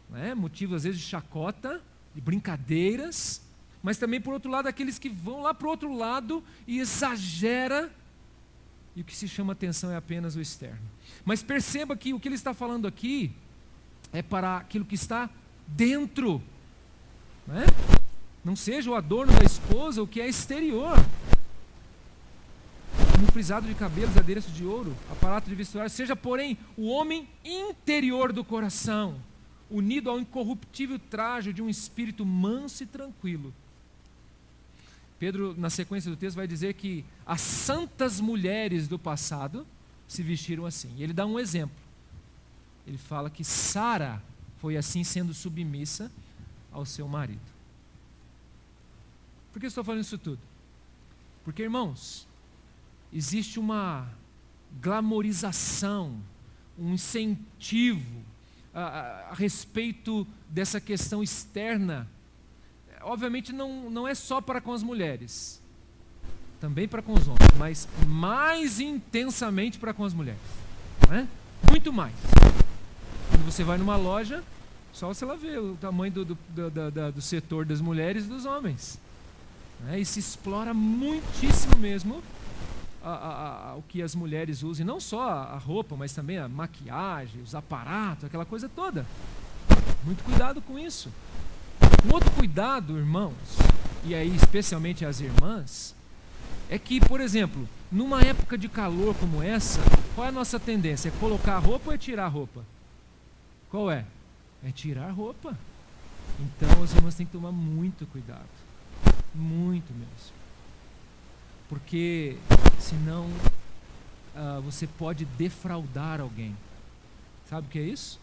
né? Motivo às vezes de chacota, de brincadeiras, mas também por outro lado aqueles que vão lá para o outro lado e exagera, e o que se chama atenção é apenas o externo. Mas perceba que o que ele está falando aqui é para aquilo que está dentro, né? Não seja o adorno da esposa o que é exterior, como frisado de cabelos, adereço de ouro, aparato de vestuário, seja porém o homem interior do coração, unido ao incorruptível traje de um espírito manso e tranquilo. Pedro, na sequência do texto, vai dizer que as santas mulheres do passado se vestiram assim. E ele dá um exemplo. Ele fala que Sara foi assim, sendo submissa ao seu marido. Por que eu estou falando isso tudo? Porque, irmãos, existe uma glamorização, um incentivo a respeito dessa questão externa. Obviamente não é só para com as mulheres, também para com os homens, mas mais intensamente para com as mulheres, não é? Muito mais. Quando você vai numa loja, só você lá vê o tamanho do setor das mulheres e dos homens, né? E se explora muitíssimo mesmo o que as mulheres usam, e não só a roupa, mas também a maquiagem, os aparatos, aquela coisa toda. Muito cuidado com isso. Um outro cuidado, irmãos, e aí especialmente as irmãs, é que, por exemplo, numa época de calor como essa, qual é a nossa tendência? É colocar a roupa ou é tirar a roupa? Qual é? É tirar a roupa. Então as irmãs têm que tomar muito cuidado, muito mesmo, porque senão você pode defraudar alguém. Sabe o que é isso?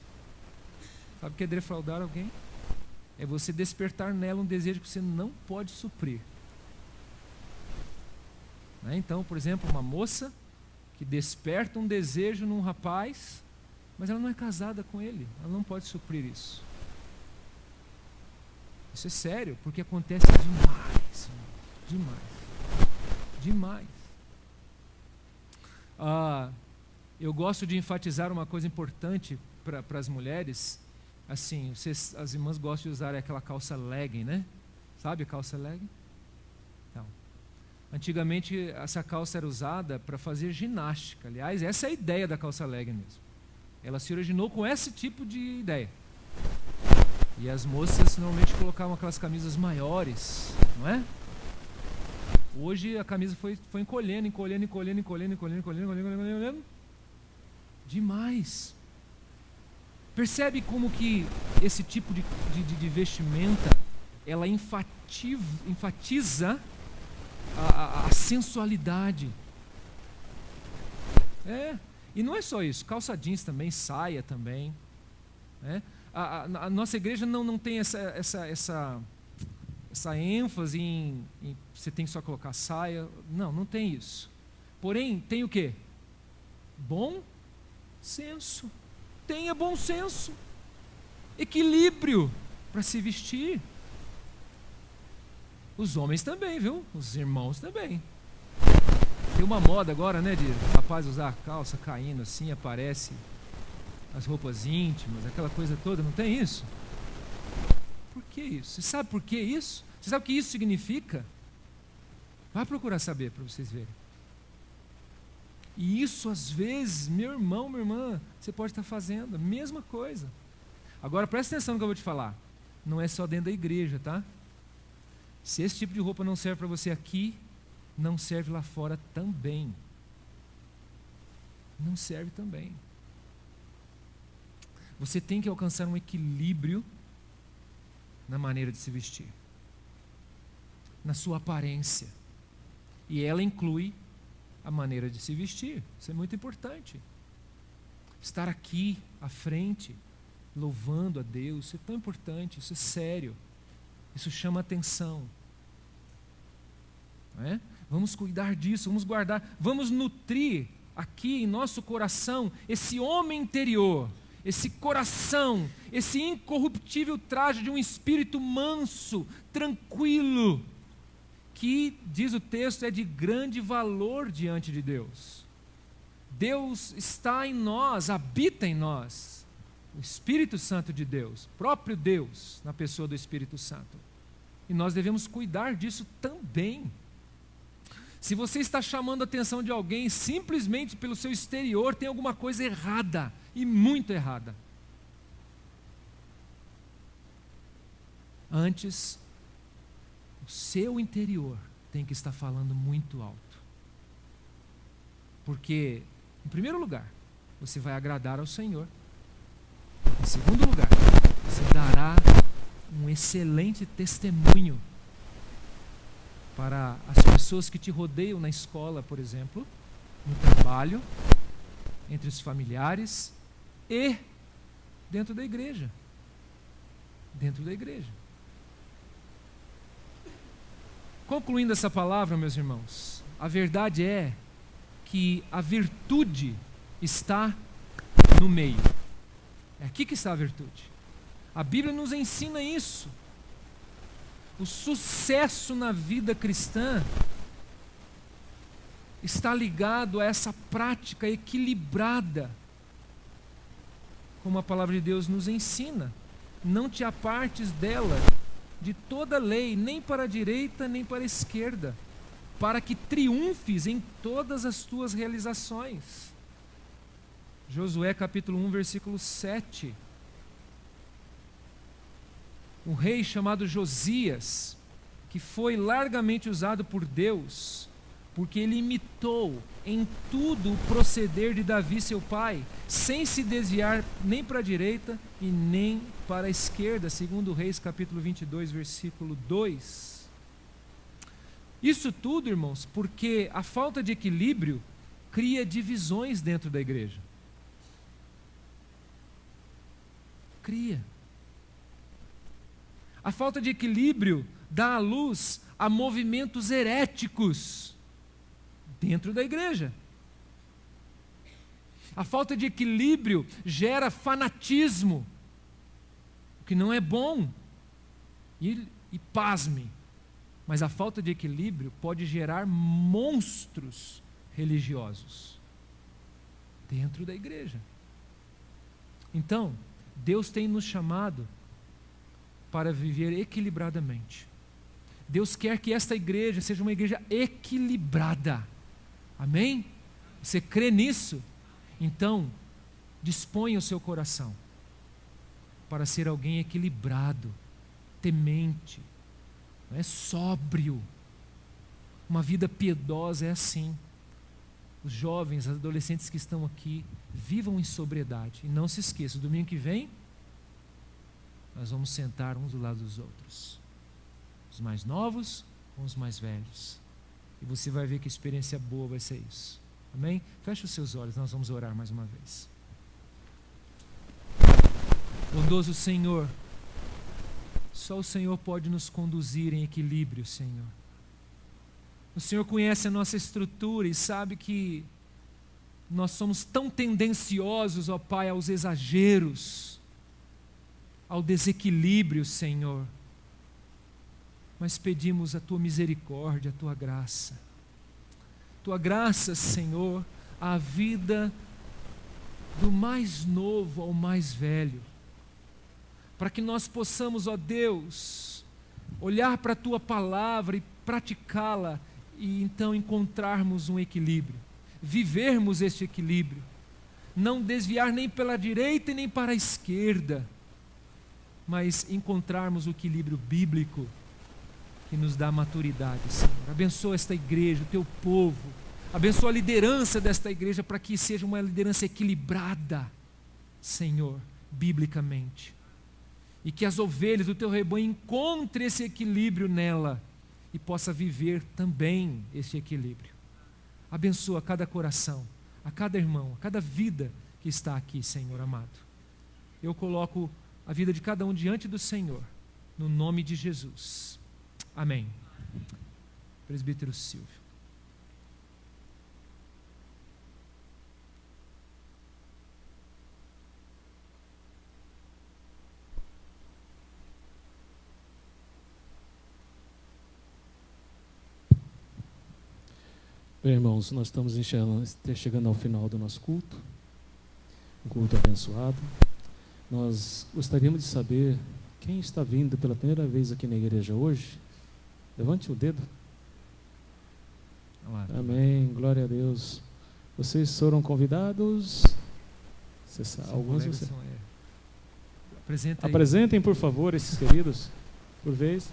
Sabe o que é defraudar alguém? É você despertar nela um desejo que você não pode suprir, né? Então, por exemplo, uma moça que desperta um desejo num rapaz, mas ela não é casada com ele, ela não pode suprir isso. Isso é sério, porque acontece demais, demais. Eu gosto de enfatizar uma coisa importante para as mulheres. Assim, as irmãs gostam de usar aquela calça legging, né? Sabe a calça legging? Então, antigamente essa calça era usada para fazer ginástica. Aliás, essa é a ideia da calça legging mesmo. Ela se originou com esse tipo de ideia. E as moças normalmente colocavam aquelas camisas maiores, não é? Hoje a camisa foi encolhendo. Demais. Percebe como que esse tipo de vestimenta, ela enfatiza a sensualidade. E não é só isso, calça jeans também, saia também, né? A nossa igreja não tem essa ênfase em você tem que só colocar saia. Não tem isso. Porém, tem o quê? Bom senso. Tenha bom senso, equilíbrio para se vestir. Os homens também, viu? Os irmãos também. Tem uma moda agora, né, de rapaz usar a calça caindo assim, aparece as roupas íntimas, aquela coisa toda, não tem isso? Por que isso? Você sabe por que isso? Você sabe o que isso significa? Vai procurar saber para vocês verem. E isso às vezes, meu irmão, minha irmã, você pode estar fazendo a mesma coisa. Agora presta atenção no que eu vou te falar. Não é só dentro da igreja, tá? Se esse tipo de roupa não serve para você aqui, não serve lá fora também. Não serve também. Você tem que alcançar um equilíbrio na maneira de se vestir, na sua aparência. E ela inclui a maneira de se vestir. Isso é muito importante. Estar aqui à frente, louvando a Deus, isso é tão importante, isso é sério, isso chama atenção, não é? Vamos cuidar disso, vamos guardar, vamos nutrir aqui em nosso coração esse homem interior, esse coração, esse incorruptível traje de um espírito manso, tranquilo, que, diz o texto, é de grande valor diante de Deus. Deus está em nós, habita em nós. O Espírito Santo de Deus, próprio Deus, na pessoa do Espírito Santo. E nós devemos cuidar disso também. Se você está chamando a atenção de alguém simplesmente pelo seu exterior, tem alguma coisa errada, e muito errada. Antes, o seu interior tem que estar falando muito alto. Porque, em primeiro lugar, você vai agradar ao Senhor. Em segundo lugar, você dará um excelente testemunho para as pessoas que te rodeiam na escola, por exemplo, no trabalho, entre os familiares e dentro da igreja. Dentro da igreja. Concluindo essa palavra, meus irmãos, a verdade é que a virtude está no meio. É aqui que está a virtude. A Bíblia nos ensina isso. O sucesso na vida cristã está ligado a essa prática equilibrada, como a palavra de Deus nos ensina. Não te apartes dela, de toda lei, nem para a direita, nem para a esquerda, para que triunfes em todas as tuas realizações. Josué capítulo 1, versículo 7. Um rei chamado Josias, que foi largamente usado por Deus, porque ele imitou em tudo o proceder de Davi, seu pai, sem se desviar nem para a direita e nem para a esquerda, segundo Reis capítulo 22, versículo 2. Isso tudo, irmãos, porque a falta de equilíbrio cria divisões dentro da igreja. Cria. A falta de equilíbrio dá à luz a movimentos heréticos dentro da igreja. A falta de equilíbrio gera fanatismo, o que não é bom. E pasme, mas a falta de equilíbrio pode gerar monstros religiosos dentro da igreja. Então, Deus tem nos chamado para viver equilibradamente. Deus quer que esta igreja seja uma igreja equilibrada. Amém? Você crê nisso? Então, disponha o seu coração para ser alguém equilibrado, temente, sóbrio. Uma vida piedosa é assim. Os jovens, os adolescentes que estão aqui, vivam em sobriedade. E não se esqueça, domingo que vem, nós vamos sentar uns do lado dos outros. Os mais novos com os mais velhos. E você vai ver que experiência boa vai ser isso. Amém? Feche os seus olhos, nós vamos orar mais uma vez. Bondoso Senhor, só o Senhor pode nos conduzir em equilíbrio, Senhor. O Senhor conhece a nossa estrutura e sabe que nós somos tão tendenciosos, ó Pai, aos exageros, ao desequilíbrio, Senhor. Mas pedimos a Tua misericórdia, a Tua graça. Tua graça, Senhor, à vida do mais novo ao mais velho. Para que nós possamos, ó Deus, olhar para a Tua palavra e praticá-la e então encontrarmos um equilíbrio. Vivermos este equilíbrio. Não desviar nem pela direita e nem para a esquerda, mas encontrarmos o equilíbrio bíblico que nos dá maturidade, Senhor. Abençoa esta igreja, o Teu povo. Abençoa a liderança desta igreja para que seja uma liderança equilibrada, Senhor, biblicamente. E que as ovelhas do Teu rebanho encontrem esse equilíbrio nela e possa viver também esse equilíbrio. Abençoa cada coração, a cada irmão, a cada vida que está aqui, Senhor amado. Eu coloco a vida de cada um diante do Senhor, no nome de Jesus. Amém. Presbítero Silvio. Bem, irmãos, nós estamos chegando ao final do nosso culto, um culto abençoado. Nós gostaríamos de saber quem está vindo pela primeira vez aqui na igreja hoje. Levante o dedo. Olá. Amém, glória a Deus. Vocês foram convidados? Alguns você... Apresentem, por favor, esses queridos, por vez.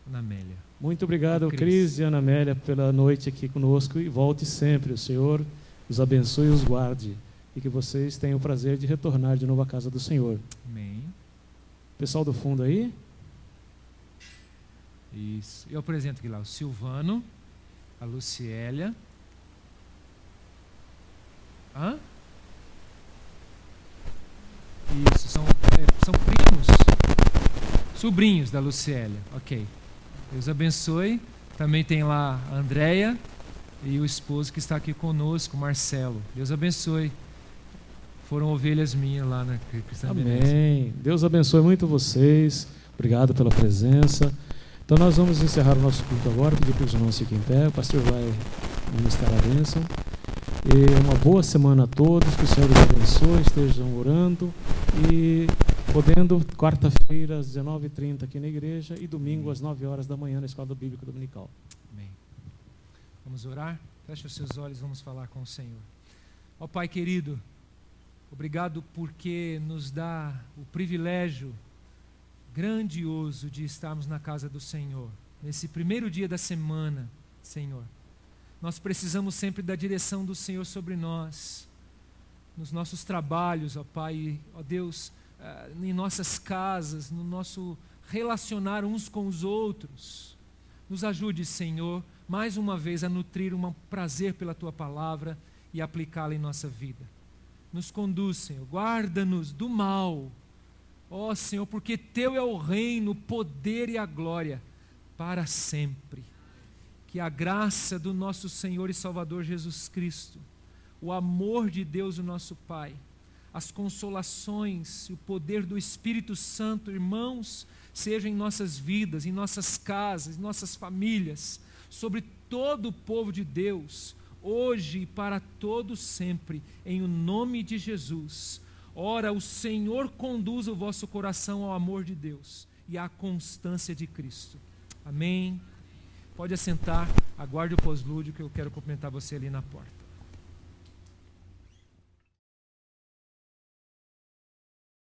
Ana Amélia. Muito obrigado, Cris e Ana Amélia, pela noite aqui conosco, e volte sempre. O Senhor os abençoe e os guarde, e que vocês tenham o prazer de retornar de novo à casa do Senhor. Amém. Pessoal do fundo aí? Isso. Eu apresento aqui lá o Silvano, a Luciélia. Hã? Isso, são primos, sobrinhos da Luciélia. Ok. Deus abençoe. Também tem lá a Andréia e o esposo que está aqui conosco, Marcelo. Deus abençoe. Foram ovelhas minhas lá na Cristã Benesse. Amém. Deus abençoe muito vocês. Obrigado pela presença. Então nós vamos encerrar o nosso culto agora, pedir para os irmãos fiquem em pé. O pastor vai ministrar a bênção. E uma boa semana a todos, que o Senhor os abençoe, estejam orando e podendo, quarta-feira às 19h30 aqui na igreja e domingo às 9 horas da manhã na Escola Bíblica Dominical. Amém. Vamos orar? Feche os seus olhos, vamos falar com o Senhor. Ó Pai querido, obrigado porque nos dá o privilégio grandioso de estarmos na casa do Senhor, nesse primeiro dia da semana, Senhor. Nós precisamos sempre da direção do Senhor sobre nós, nos nossos trabalhos, ó Pai, ó Deus, em nossas casas, no nosso relacionar uns com os outros. Nos ajude, Senhor, mais uma vez a nutrir um prazer pela Tua palavra e aplicá-la em nossa vida. Nos conduz, Senhor, guarda-nos do mal, ó Senhor, porque Teu é o reino, o poder e a glória para sempre. Que a graça do nosso Senhor e Salvador Jesus Cristo, o amor de Deus, o nosso Pai, as consolações e o poder do Espírito Santo, irmãos, sejam em nossas vidas, em nossas casas, em nossas famílias, sobre todo o povo de Deus, hoje e para todo sempre, em o nome de Jesus. Ora, o Senhor conduza o vosso coração ao amor de Deus e à constância de Cristo. Amém. Pode assentar, aguarde o pós-lúdio que eu quero cumprimentar você ali na porta.